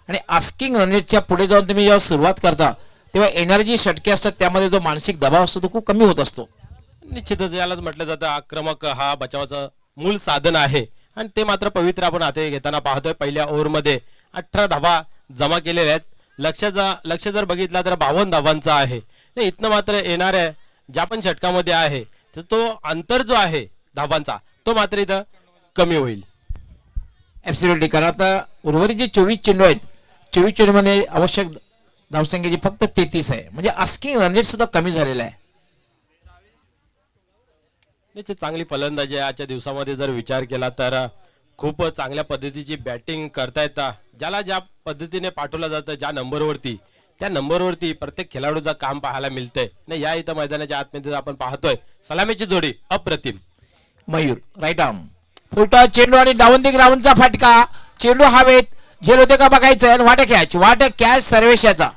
Speaker 2: आणि आस्किंग रनरेटच्या पुढे जाऊन तुम्ही जेव्हा सुरुवात करता तेव्हा एनर्जी षटके असतात, त्यामध्ये जो मानसिक दबाव असतो तो खूप कमी होत असतो.
Speaker 3: निश्चितच यालाच म्हटलं जातं आक्रमक हा बचावाचं मूळ साधन आहे आणि ते मात्र पवित्र आपण हाती घेताना पाहतोय. पहिल्या ओव्हरमध्ये 18 धावा जमा केलेल्या आहेत. लक्ष जर बघितला तर 52 धावांचा आहे. इथनं मात्र येणाऱ्या ज्या पण षटकामध्ये आहे तर तो अंतर जो आहे धावांचा तो मात्र इथं कमी होईल.
Speaker 2: ऍब्सोल्युटली. कारण आता उर्वरित जे 24 चेंडू आहेत 24 चेंडूमध्ये आवश्यक धावसंख्येची फक्त 33 आहे. म्हणजे आस्किंग रन रेट सुद्धा कमी झालेला आहे.
Speaker 3: निश्चित चांगली फलंदाजी आहे आजच्या दिवसामध्ये. जर विचार केला तर खूप चांगल्या पद्धतीची बॅटिंग करता येतात. ज्याला ज्या पद्धतीने पाठवलं जातं ज्या नंबरवरती त्या नंबरवरती प्रत्येक खेळाडूचं काम पाहायला मिळतंय. नाही या इथं मैदानाच्या आतमध्ये आपण पाहतोय सलामीची जोडी अप्रतिम.
Speaker 2: मयूर राईट आर्म फुलटॉस चेंडू आणि डाऊन ग्राउंडचा फटका. चेंडू हवेत झेल होते का बघायचं. वाट कॅच सर्वेशाचा.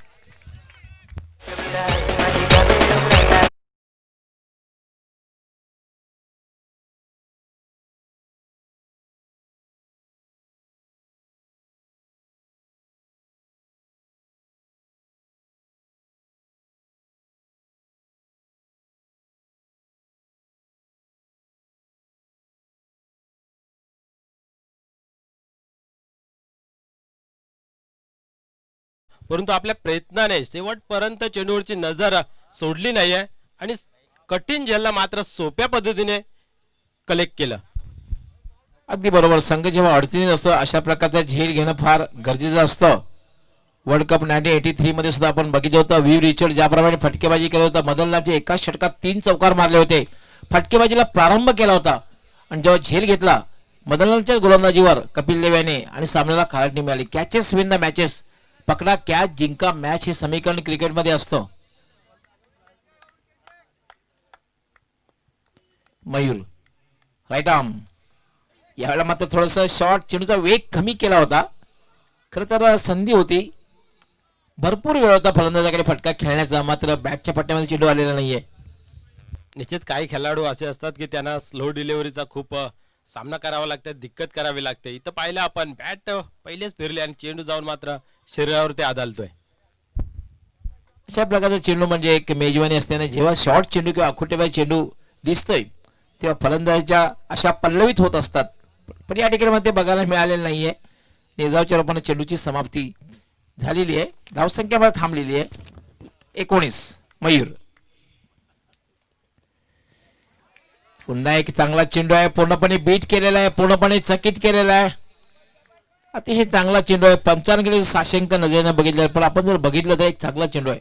Speaker 3: परंतु आपल्या प्रयत्नाने शेवटपर्यंत चेंडूवरची नजर सोडली नाहीये आणि कठीण झेलला मात्र सोप्या पद्धतीने कलेक्ट केलं.
Speaker 2: अगदी बरोबर. संघ जेव्हा अडचणीत असतो अशा प्रकारचा झेल घेणं फार गरजेचं असतं. वर्ल्ड कप 1983 मध्ये सुद्धा आपण बघितलं होतं. व्ही रिचर्ड ज्याप्रमाणे फटकेबाजी केलं होतं, मदनलालचे एकाच षटकात 3 चौकार मारले होते. फटकेबाजीला प्रारंभ केला होता आणि जेव्हा झेल घेतला मदनलालच्याच गोलंदाजीवर कपिल देव याने आणि सामन्याला खालटणी मिळाली. Catches win the matches. पकडा कॅच जिंका मॅच हे समीकरण क्रिकेटमध्ये असतं. Mayur right arm. यावेळेला मात्र थोडस शॉर्ट चेंडूचा वेग कमी केला होता. खरं तर संधी होती, भरपूर वेळ होता फलंदाजाकडे फटका खेळण्याचा, मात्र बॅटच्या पट्ट्यामध्ये चेंडू आलेला नाहीये.
Speaker 3: निश्चित काही खेळाडू असे असतात की त्यांना स्लो डिलिव्हरीचा खूप सामना करावा लागतो, दिक्कत करावी लागते. इथं पाहिलं आपण बॅट पहिलेच फिरले आणि चेंडू जाऊन मात्र शरीरावरती आदळतोय.
Speaker 2: अशा प्रकारचा चेंडू म्हणजे एक मेजवानी असते. जेव्हा शॉर्ट चेंडू किंवा अखुटेबाई चेंडू दिसतोय तेव्हा फलंदाजाच्या अशा पल्लवित होत असतात. पण या ठिकाणी मध्ये बघायला मिळालेलं नाहीये. निर्धावच्या रूपाने चेंडूची समाप्ती झालेली आहे. धावसंख्या मला थांबलेली आहे 19. मयूर पुन्हा एक चांगला चेंडू आहे. पूर्णपणे बीट केलेला आहे, पूर्णपणे चकित केलेला आहे. अतिशय चांगला चेंडू आहे. पंचांकडे साशंक नजरेने बघितलं, पण आपण जर बघितलं तर एक चांगला चेंडू आहे.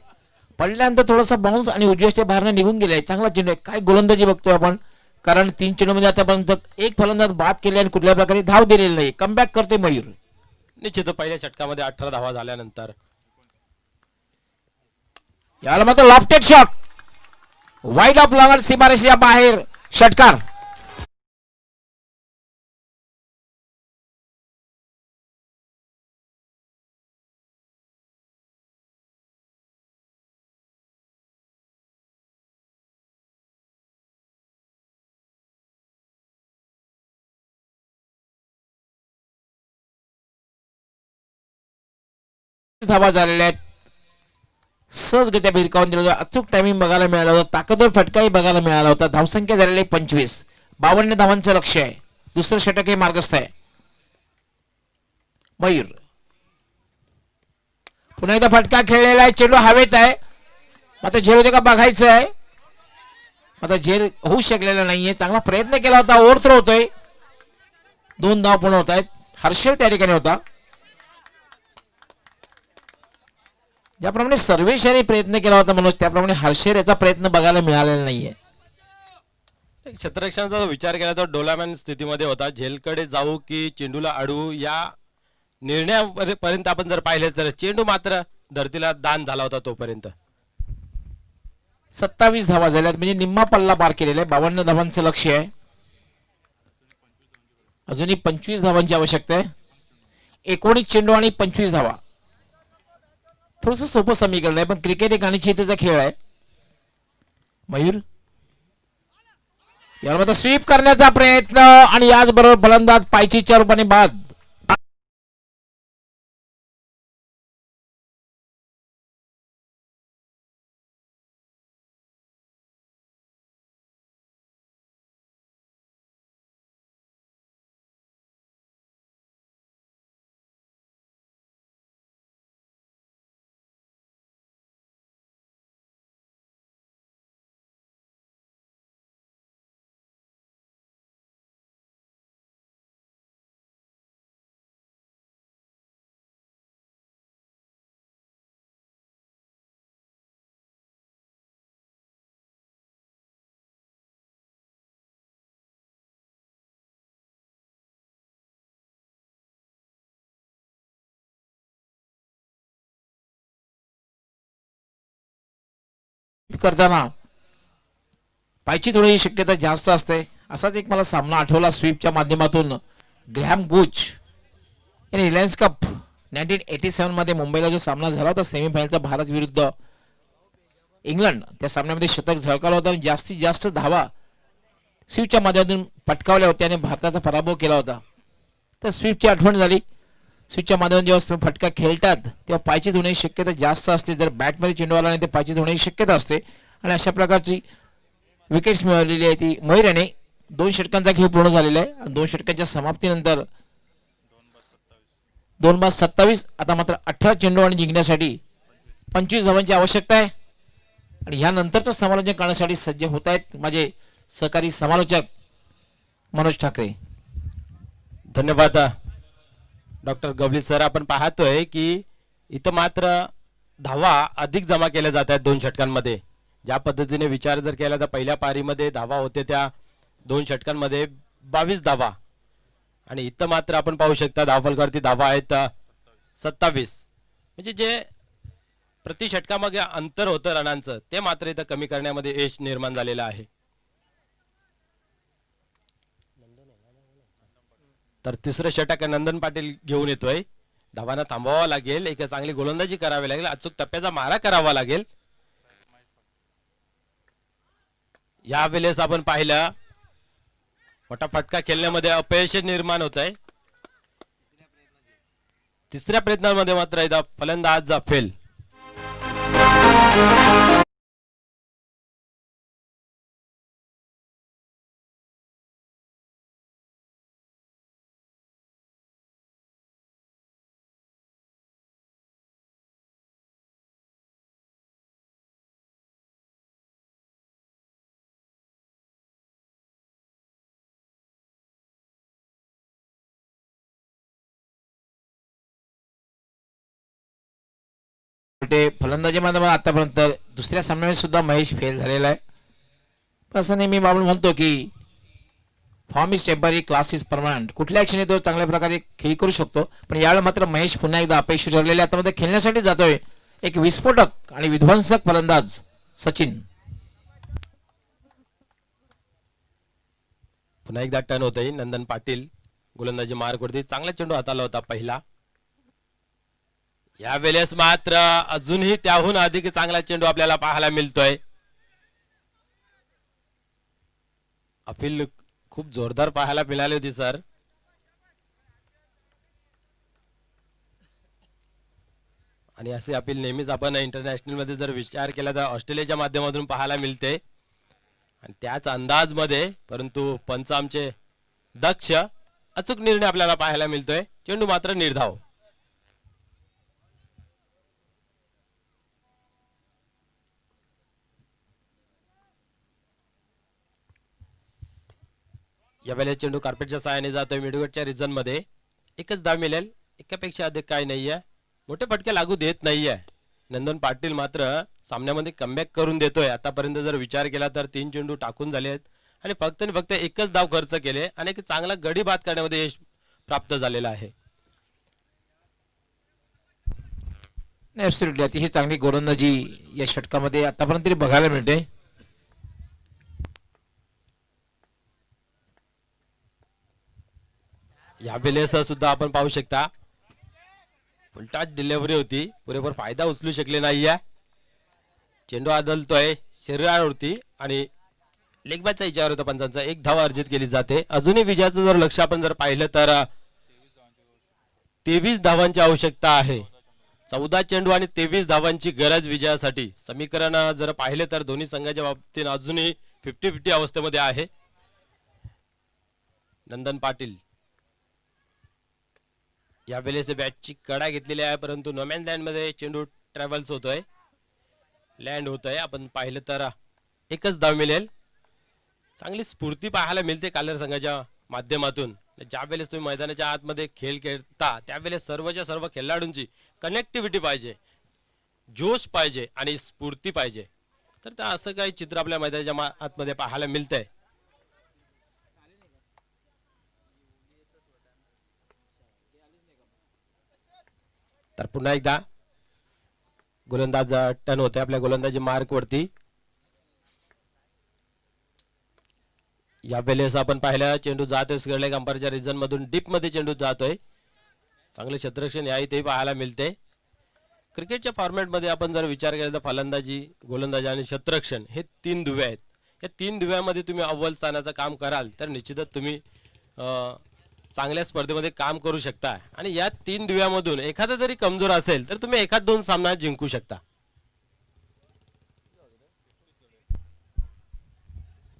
Speaker 2: पडल्यानंतर थोडासा बाउन्स आणि उजव्याच्या बाहेरनं निघून गेलाय. चांगला चेंडू आहे. काय गोलंदाजी बघतोय आपण. कारण 3 चेंडूमध्ये आतापर्यंत एक फलंदाज बाद केले आणि कुठल्या प्रकारे धाव दिलेली नाही. कमबॅक करते मयूर.
Speaker 3: निश्चित पहिल्या षटकामध्ये 18 धावा झाल्यानंतर
Speaker 2: याला मात्र lofted shot wide of longer सीमारेषेच्या बाहेर षटकार. धावा झालेल्या आहेत. सहजगत्या भिरकावून दिलं होतं. अचूक टायमिंग बघायला मिळाला होता. ताकदवर फटकाही बघायला मिळाला होता. धावसंख्या झालेली आहे 25. 52 धावांचं लक्ष आहे. दुसरं षटक हे मार्गस्थ आहे. मयूर पुन्हा एकदा फटका खेळलेला आहे. चेंडू हवेत आहे. आता झेल होते का बघायचं आहे. आता झेल होऊ शकलेला नाहीये. चांगला प्रयत्न केला होता. ओव्हरथ्रो होतोय. 2 धाव पूर्ण होत आहेत. हर्षल त्या ठिकाणी होता. ज्याप्रमाणे सर्वेशाने प्रयत्न केला होता मनोज, त्याप्रमाणे हर्षल याचा प्रयत्न बघायला मिळालेला नाहीये.
Speaker 3: क्षेत्ररक्षणाचा जो विचार केला तो डोलामॅन स्थितीमध्ये होता. झेलकडे जाऊ की चेंडूला अडवू या निर्णयापर्यंत आपण जर पाहिले तर चेंडू मात्र धरतीला दान झाला होता तोपर्यंत.
Speaker 2: 27 धावा झाल्यात म्हणजे निम्मा पल्ला पार केलेला आहे. 52 धावांचं लक्ष आहे. अजूनही 25 धावांची आवश्यकता आहे. 19 चेंडू आणि 25 धावा. थोडस सोपं समीकरण आहे, पण क्रिकेट एक अनिश्चिततेचा खेळ आहे. मयूर यामध्ये स्वीप करण्याचा प्रयत्न आणि याचबरोबर फलंदाज पायचीच्या रूपाने बाद. करताना पायची थोडी शक्यता जास्त असते. असाच एक मला सामना आठवला स्वीपच्या माध्यमातून. ग्रॅहम गुच यांनी रिलायन्स कप 1987 मध्ये मुंबईला जो सामना झाला होता सेमीफायनलचा भारत विरुद्ध इंग्लंड, त्या सामन्यामध्ये शतक झळकावलं होतं आणि जास्तीत जास्त धावा स्वीपच्या माध्यमातून पटकावल्या होत्या आणि भारताचा पराभव केला होता. तर स्वीपची आठवण झाली. स्विचच्या माध्यमातून जेव्हा फटका खेळतात तेव्हा पायचीत होण्याची शक्यता जास्त असते. जर बॅटमध्ये चेंडू आला नाही तर पायचीत होण्याची शक्यता असते. आणि अशा प्रकारची विकेट्स मिळवलेली आहे ती मयूर याने. 2 षटकांचा खेळ पूर्ण झालेला आहे. 2 षटकांच्या समाप्तीनंतर 2/27. आता मात्र 18 चेंडू आणि जिंकण्यासाठी 25 धावांची आवश्यकता आहे. आणि ह्यानंतरचं समालोचन करण्यासाठी सज्ज होत आहेत माझे सहकारी समालोचक मनोज ठाकरे.
Speaker 3: धन्यवाद डॉक्टर गवली सर. आपण पाहतोय की इथं मात्र धावा अधिक जमा केल्या जात आहेत 2 षटकांमध्ये. ज्या पद्धतीने विचार जर केला तर पहिल्या पारीमध्ये धावा होते त्या 2 षटकांमध्ये 22 धावा आणि इथं मात्र आपण पाहू शकता धावफलकावरती धावा आहेत 27. म्हणजे जे प्रति षटकामागे अंतर होतं रनांचं ते मात्र इथं कमी करण्यामध्ये यश निर्माण झालेलं आहे. तर तिसरं षटक नंदन पाटील घेऊन येतोय. धावांना थांबवावं लागेल. एक चांगली गोलंदाजी करावी लागेल. अचूक टप्प्याचा मारा करावा लागेल. यावेळेस आपण पाहिलं मोठा फटका खेळण्यामध्ये अपयश निर्माण होत आहे. तिसऱ्या प्रयत्नामध्ये मात्र एकदा फलंदाज फेल.
Speaker 2: फलंदाजी माध्यमात आतापर्यंत दुसऱ्या सामन्यामध्ये सुद्धा महेश फेल झालेला आहे. असं नेहमी आपण म्हणतो की form is temporary, class is permanent. कुठल्या क्षणी तो चांगल्या प्रकारे खेळ करू शकतो, पण यावेळी मात्र महेश पुन्हा एकदा अपयशी ठरलेले. आता मध्ये खेळण्यासाठी जातोय एक विस्फोटक आणि विध्वंसक फलंदाज सचिन.
Speaker 3: पुन्हा एकदा टर्न होतोय. नंदन पाटील गोलंदाजी मार्गवरती चांगला चेंडू हाताला होता पहिला. यावेळेस मात्र अजूनही त्याहून अधिक चांगला चेंडू आपल्याला पाहायला मिळतोय. अपील खूप जोरदार पाहायला मिळाली होती सर. आणि असे अपील नेहमीच आपण इंटरनॅशनल मध्ये जर विचार केला तर ऑस्ट्रेलियाच्या माध्यमातून पाहायला मिळते आणि त्याच अंदाज मध्ये, परंतु पंच आमचे दक्ष, अचूक निर्णय आपल्याला पाहायला मिळतोय. चेंडू मात्र निर्धाव. यावेळेस चेंडू कार्पेटच्या सहाय्याने जातोय मिडविकेटच्या रिजन मध्ये. एकच धाव मिळेल, एकापेक्षा अधिक काही नाहीये. मोठे फटके लागू देत नाहीये. नंदन पाटील मात्र सामन्यामध्ये कमबॅक करून देतोय. आतापर्यंत जर विचार केला तर 3 चेंडू टाकून झाले आहेत आणि फक्त एकच धाव खर्च केले आणि एक चांगला गडी बाद करण्यामध्ये यश प्राप्त झालेलं आहे.
Speaker 2: ऍब्सोल्युटली अतिशय चांगली गोलंदाजी या षटकामध्ये आतापर्यंत तरी बघायला मिळते.
Speaker 3: या वेळेस सुद्धा आपण पाहू शकता फुलटॉस डिलिव्हरी होती, पुरेपूर फायदा उचलू शकले नाहीये. चेंडू आदलतोय शरीरावरती आणि लेग बॅटचा विचार होता पंचांचा. एक धाव अर्जित केली जाते. अजूनही विजयाचं जर लक्ष आपण जर पाहिलं तर 23 धावांची आवश्यकता आहे. 14 चेंडू आणि 23 धावांची गरज विजयासाठी. समीकरण जर पाहिले तर दोन्ही संघाच्या बाबतीत अजूनही 50-50 अवस्थेमध्ये आहे. नंदन पाटील या वेळेस बॅटची कडा घेतलेली आहे, परंतु नोमॅन लँड मध्ये चेंडू ट्रॅव्हल्स होतोय, लँड होतोय. आपण पाहिलं तर एकच धाव मिळेल. चांगली स्फूर्ती पाहायला मिळते कालर संघाच्या माध्यमातून. ज्या वेळेस तुम्ही मैदानाच्या आतमध्ये खेळ खेळता त्यावेळेस सर्वच्या सर्व खेळाडूंची कनेक्टिव्हिटी पाहिजे, जोश पाहिजे आणि स्फूर्ती पाहिजे. तर असं काही चित्र आपल्या मैदानाच्या आतमध्ये पाहायला मिळतंय. तर पुन्हा एकदा गोलंदाज टर्न होते आपल्या गोलंदाजी मार्क वरती. या वेळेस आपण पाहिलं चेंडू जातोय स्क्वेअर अंपायरच्या रिजन मधून डीप मध्ये चेंडू जातोय. चांगले क्षेत्ररक्षण याही ते पाहायला मिळते. क्रिकेटच्या फॉर्मॅट मध्ये आपण जर विचार केला तर फलंदाजी, गोलंदाजी आणि क्षेत्ररक्षण हे 3 दुवे आहेत. या 3 दुव्यामध्ये तुम्ही अव्वल स्थानाचं काम कराल तर निश्चितच तुम्ही चांगल्या स्पर्धेमध्ये काम करू शकता. आणि या 3 दुव्यामधून एखादा जरी कमजोर असेल तर तुम्ही 1-2 सामना जिंकू शकता.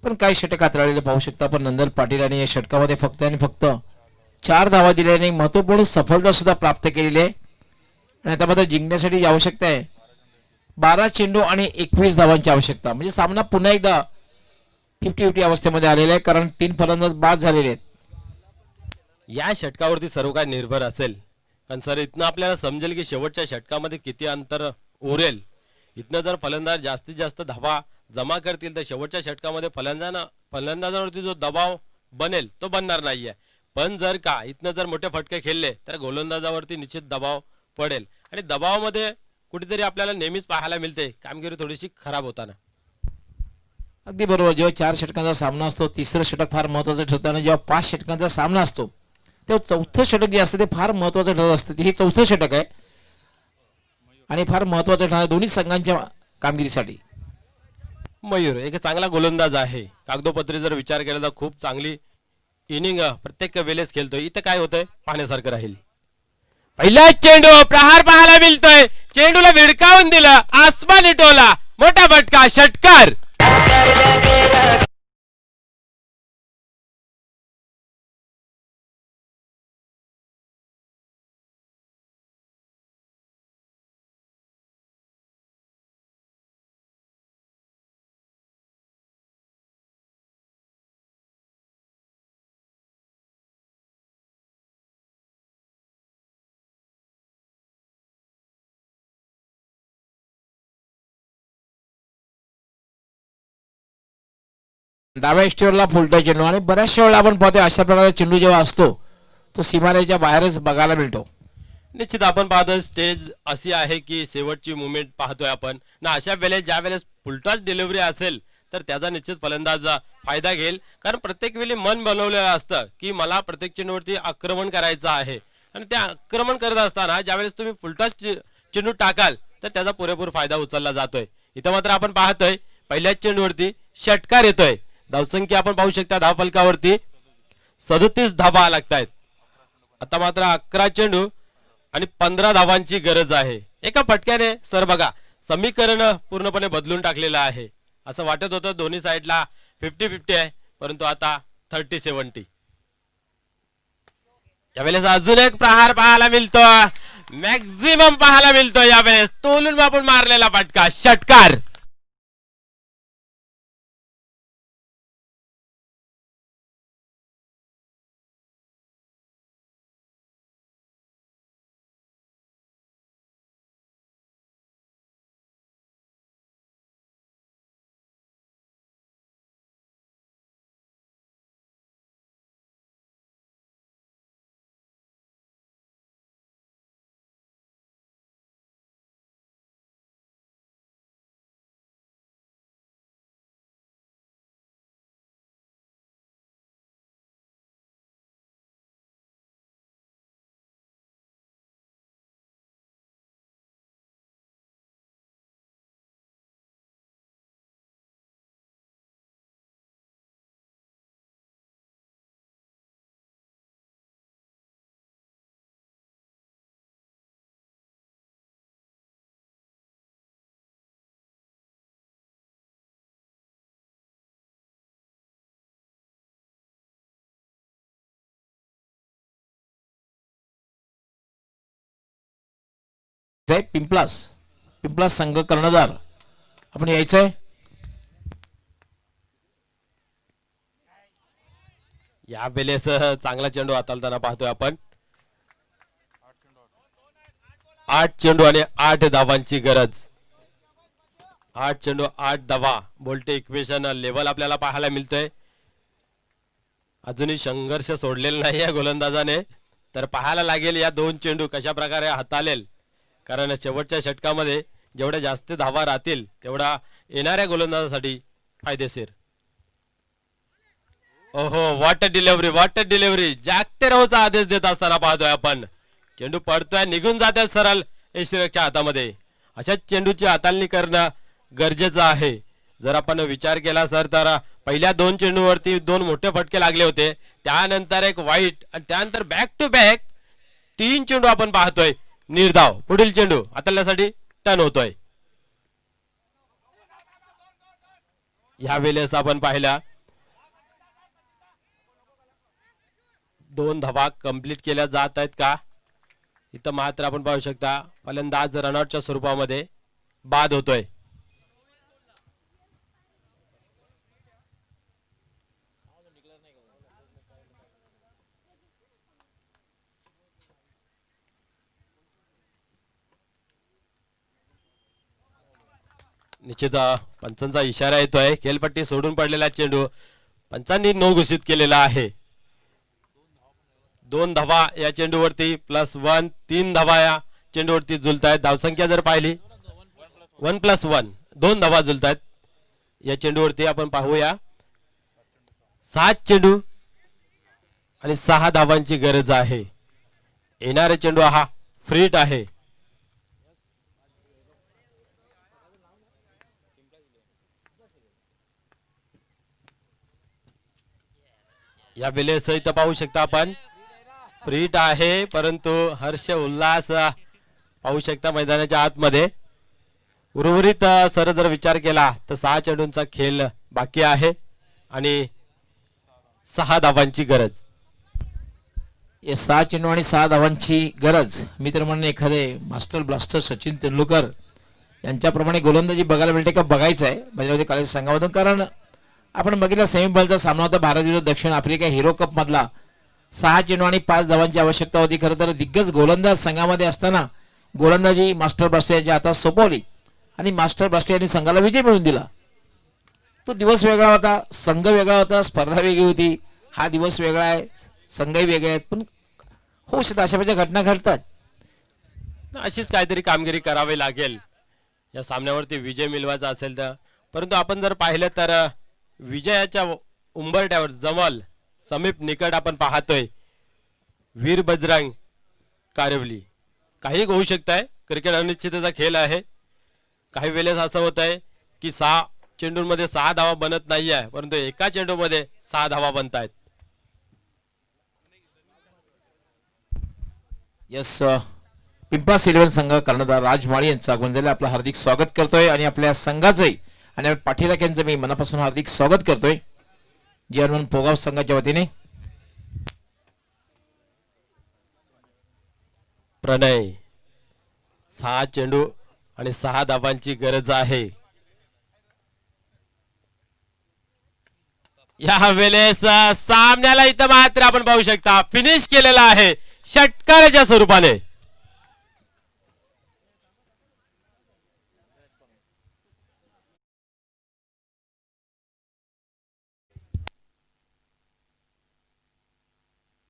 Speaker 2: पण काही षटक हाताळलेले पाहू शकता. पण नंदन पाटील आणि या षटकामध्ये फक्त 4 धावा दिल्याने महत्वपूर्ण सफलता सुद्धा प्राप्त केलेली आहे. आणि आता मात्र जिंकण्यासाठी आवश्यकता आहे 12 चेंडू आणि 21 धावांची आवश्यकता. म्हणजे सामना पुन्हा एकदा 50-50 अवस्थेमध्ये आलेला आहे, कारण 3 फलंदाज बाद झालेले आहेत.
Speaker 3: या षटकावरती सर्व काय निर्भर असेल, कारण सर इथनं आपल्याला समजेल की शेवटच्या षटकामध्ये किती अंतर उरेल. इथनं जर फलंदाज जास्तीत जास्त धावा जमा करतील तर शेवटच्या षटकामध्ये फलंदाजावरती जो दबाव बनेल तो बनणार नाहीये. पण जर का इथनं जर मोठे फटके खेळले तर गोलंदाजावरती निश्चित दबाव पडेल आणि दबावामध्ये कुठेतरी आपल्याला नेहमीच पाहायला मिळते कामगिरी थोडीशी खराब होताना.
Speaker 2: अगदी बरोबर. जेव्हा 4 षटकांचा सामना असतो, तिसरं षटक फार महत्वाचं ठरतं आणि जेव्हा 5 षटकांचा सामना असतो तेव्हा चौथं षटक जे असतं ते फार महत्वाचं ठरत असतं. हे 4थं षटक आहे आणि फार महत्वाचं ठरणार दोन्ही संघांच्या कामगिरीसाठी.
Speaker 3: मयूर एक चांगला गोलंदाज आहे. कागदोपत्री जर विचार केला तर खूप चांगली इनिंग प्रत्येक वेळेस खेळतोय. इथं काय होतंय पाहण्यासारखं राहील. पहिला चेंडू प्रहार पाहायला मिळतोय. चेंडूला विडकावून दिलं, आसमानी टोला, मोठा फटका, षटकार.
Speaker 2: डाव्या स्टेअरला फुलटा चेंडू आणि बऱ्याचशा वेळा आपण पाहतो अशा प्रकारचा चेंडू जेव्हा असतो तो सीमारेच्या बाहेरच बघायला मिळतो.
Speaker 3: निश्चित आपण पाहतोय स्टेज अशी आहे की शेवटची मुवमेंट पाहतोय आपण ना. अशा वेळेस ज्या वेळेस फुलटॉस डिलिव्हरी असेल तर त्याचा निश्चित फलंदाज फायदा घेईल, कारण प्रत्येक वेळी मन बनवलेलं असतं की मला प्रत्येक चेंडूवरती आक्रमण करायचं आहे. आणि ते आक्रमण करत असताना ज्यावेळेस तुम्ही फुलटॉस चेंडू टाकाल तर त्याचा पुरेपूर फायदा उचलला जातोय. इथं मात्र आपण पाहतोय पहिल्याच चेंडूवरती षटकार येतोय. धावसंख्या आपण पाहू शकता धावफलकावरती 37 धावा लागतायत. आता मात्र 11 चेंडू आणि 15 धावांची गरज आहे. एका फटक्याने सर बघा समीकरण पूर्णपणे बदलून टाकलेलं आहे. असं वाटत होतं दोन्ही साईडला 50-50 आहे, परंतु आता 30-70. यावेळेस अजून एक प्रहार पाहायला मिळतो, मॅक्झिमम पाहायला मिळतो यावेळेस तोलून आपण मारलेला फटका, षटकार.
Speaker 2: पिंपलास पिंपलास संघ कर्णधार आपण यायचंय.
Speaker 3: या वेळेस चांगला चेंडू हाताळताना पाहतोय आपण. 8 चेंडू आणि 8 धावांची गरज. 8 चेंडू 8 धावा बोल्टे इक्वेशन लेवल आपल्याला पाहायला मिळतंय. अजूनही संघर्ष सोडलेला नाही या गोलंदाजाने, तर पाहायला लागेल या 2 चेंडू कशा प्रकारे हाताळेल, कारण शेवटच्या षटकामध्ये जेवढ्या जास्त धावा राहतील तेवढा येणाऱ्या गोलंदाजासाठी फायदेशीर. ओहो, व्हॉट डिलिव्हरी जागते राहूचा आदेश देत असताना पाहतोय आपण. चेंडू पडतोय, निघून जातोय सरळ यशरकच्या हातामध्ये. अशाच चेंडूची हाताळणी करणं गरजेचं आहे. जर आपण विचार केला सर तर पहिल्या 2 चेंडूवरती 2 मोठे फटके लागले होते, त्यानंतर एक वाईट आणि त्यानंतर बॅक टू बॅक 3 चेंडू आपण पाहतोय निर्धाव. पुढील चेंडू हाताळण्यासाठी टर्न होतोय. या वेळेस आपण पाहिला 2 धावा कंप्लीट केल्या जात आहेत का. इथं मात्र आपण पाहू शकता फलंदाज रनआउटच्या स्वरूपामध्ये बाद होतोय. निश्चित पंचांचा इशारा येतोय. खेळपट्टी सोडून पडलेला चेंडू पंचांनी नो घोषित केलेला आहे. 2 धावा या चेंडूवरती +1, 3 धावा या चेंडूवरती झुलतायत. धावसंख्या जर पाहिली 1+1 2 धावा झुलतायत या चेंडूवरती. आपण पाहूया 7 चेंडू आणि 6 धावांची गरज आहे. येणारा चेंडू हा फ्रीट आहे. या वेळेस इथं पाहू शकता आपण फ्रीट आहे, परंतु हर्ष उल्हास पाहू शकता मैदानाच्या आतमध्ये. उर्वरित सर जर विचार केला तर 6 चेंडूंचा खेळ बाकी आहे आणि 6 धावांची गरज.
Speaker 2: या 6 चेंडू आणि 6 धावांची गरज. मी तर म्हणणे एखादे मास्टर ब्लास्टर सचिन तेंडुलकर यांच्याप्रमाणे गोलंदाजी बघायला मिळते का बघायचं आहे भद्रावती कॉलेज संघामधून. कारण आपण बघितलं सेमीफायनलचा सामना होता भारत विरुद्ध दक्षिण आफ्रिका हिरो कप मधला. 6 चेंडू आणि 5 धावांची आवश्यकता होती. खरं तर दिग्गज गोलंदाज संघामध्ये असताना गोलंदाजी मास्टर ब्लास्टर यांच्या हातात सोपवली आणि मास्टर ब्लास्टर यांनी संघाला विजय मिळवून दिला. तो दिवस वेगळा होता, संघ वेगळा होता, स्पर्धा वेगळी होती. हा दिवस वेगळा आहे, संघही वेगळे आहेत, पण होऊ शकतात अशा प्रकारच्या घटना घडतात.
Speaker 3: अशीच काहीतरी कामगिरी करावी लागेल या सामन्यावरती विजय मिळवायचा असेल तर. परंतु आपण जर पाहिलं तर विजयाच्या उंबरठ्यावर जवळ समीप निकट आपण पाहतोय वीर बजरंग कारिवली. काही होऊ शकतंय, क्रिकेट अनिश्चिततेचा खेळ आहे. काही वेळेस असं होत आहे की 6 चेंडूंमध्ये 6 धावा बनत नाही आहे, परंतु एका चेंडूमध्ये 6 धावा बनत आहेत.
Speaker 2: यस पिंपळा इलेव्हन संघ कर्णधार राज माळी यांचं आगमन झालं. आपलं हार्दिक स्वागत करतोय आणि आपल्या संघाचंही आणि पाठीलाक यांचं मी मनापासून हार्दिक स्वागत करतोय जर्मन पोगाव संघाच्या वतीने.
Speaker 3: प्रणय 6 चेंडू आणि 6 धावांची गरज आहे. या वेळेस सामन्याला इथं मात्र आपण पाहू शकता फिनिश केलेला आहे षटकाराच्या स्वरूपाने.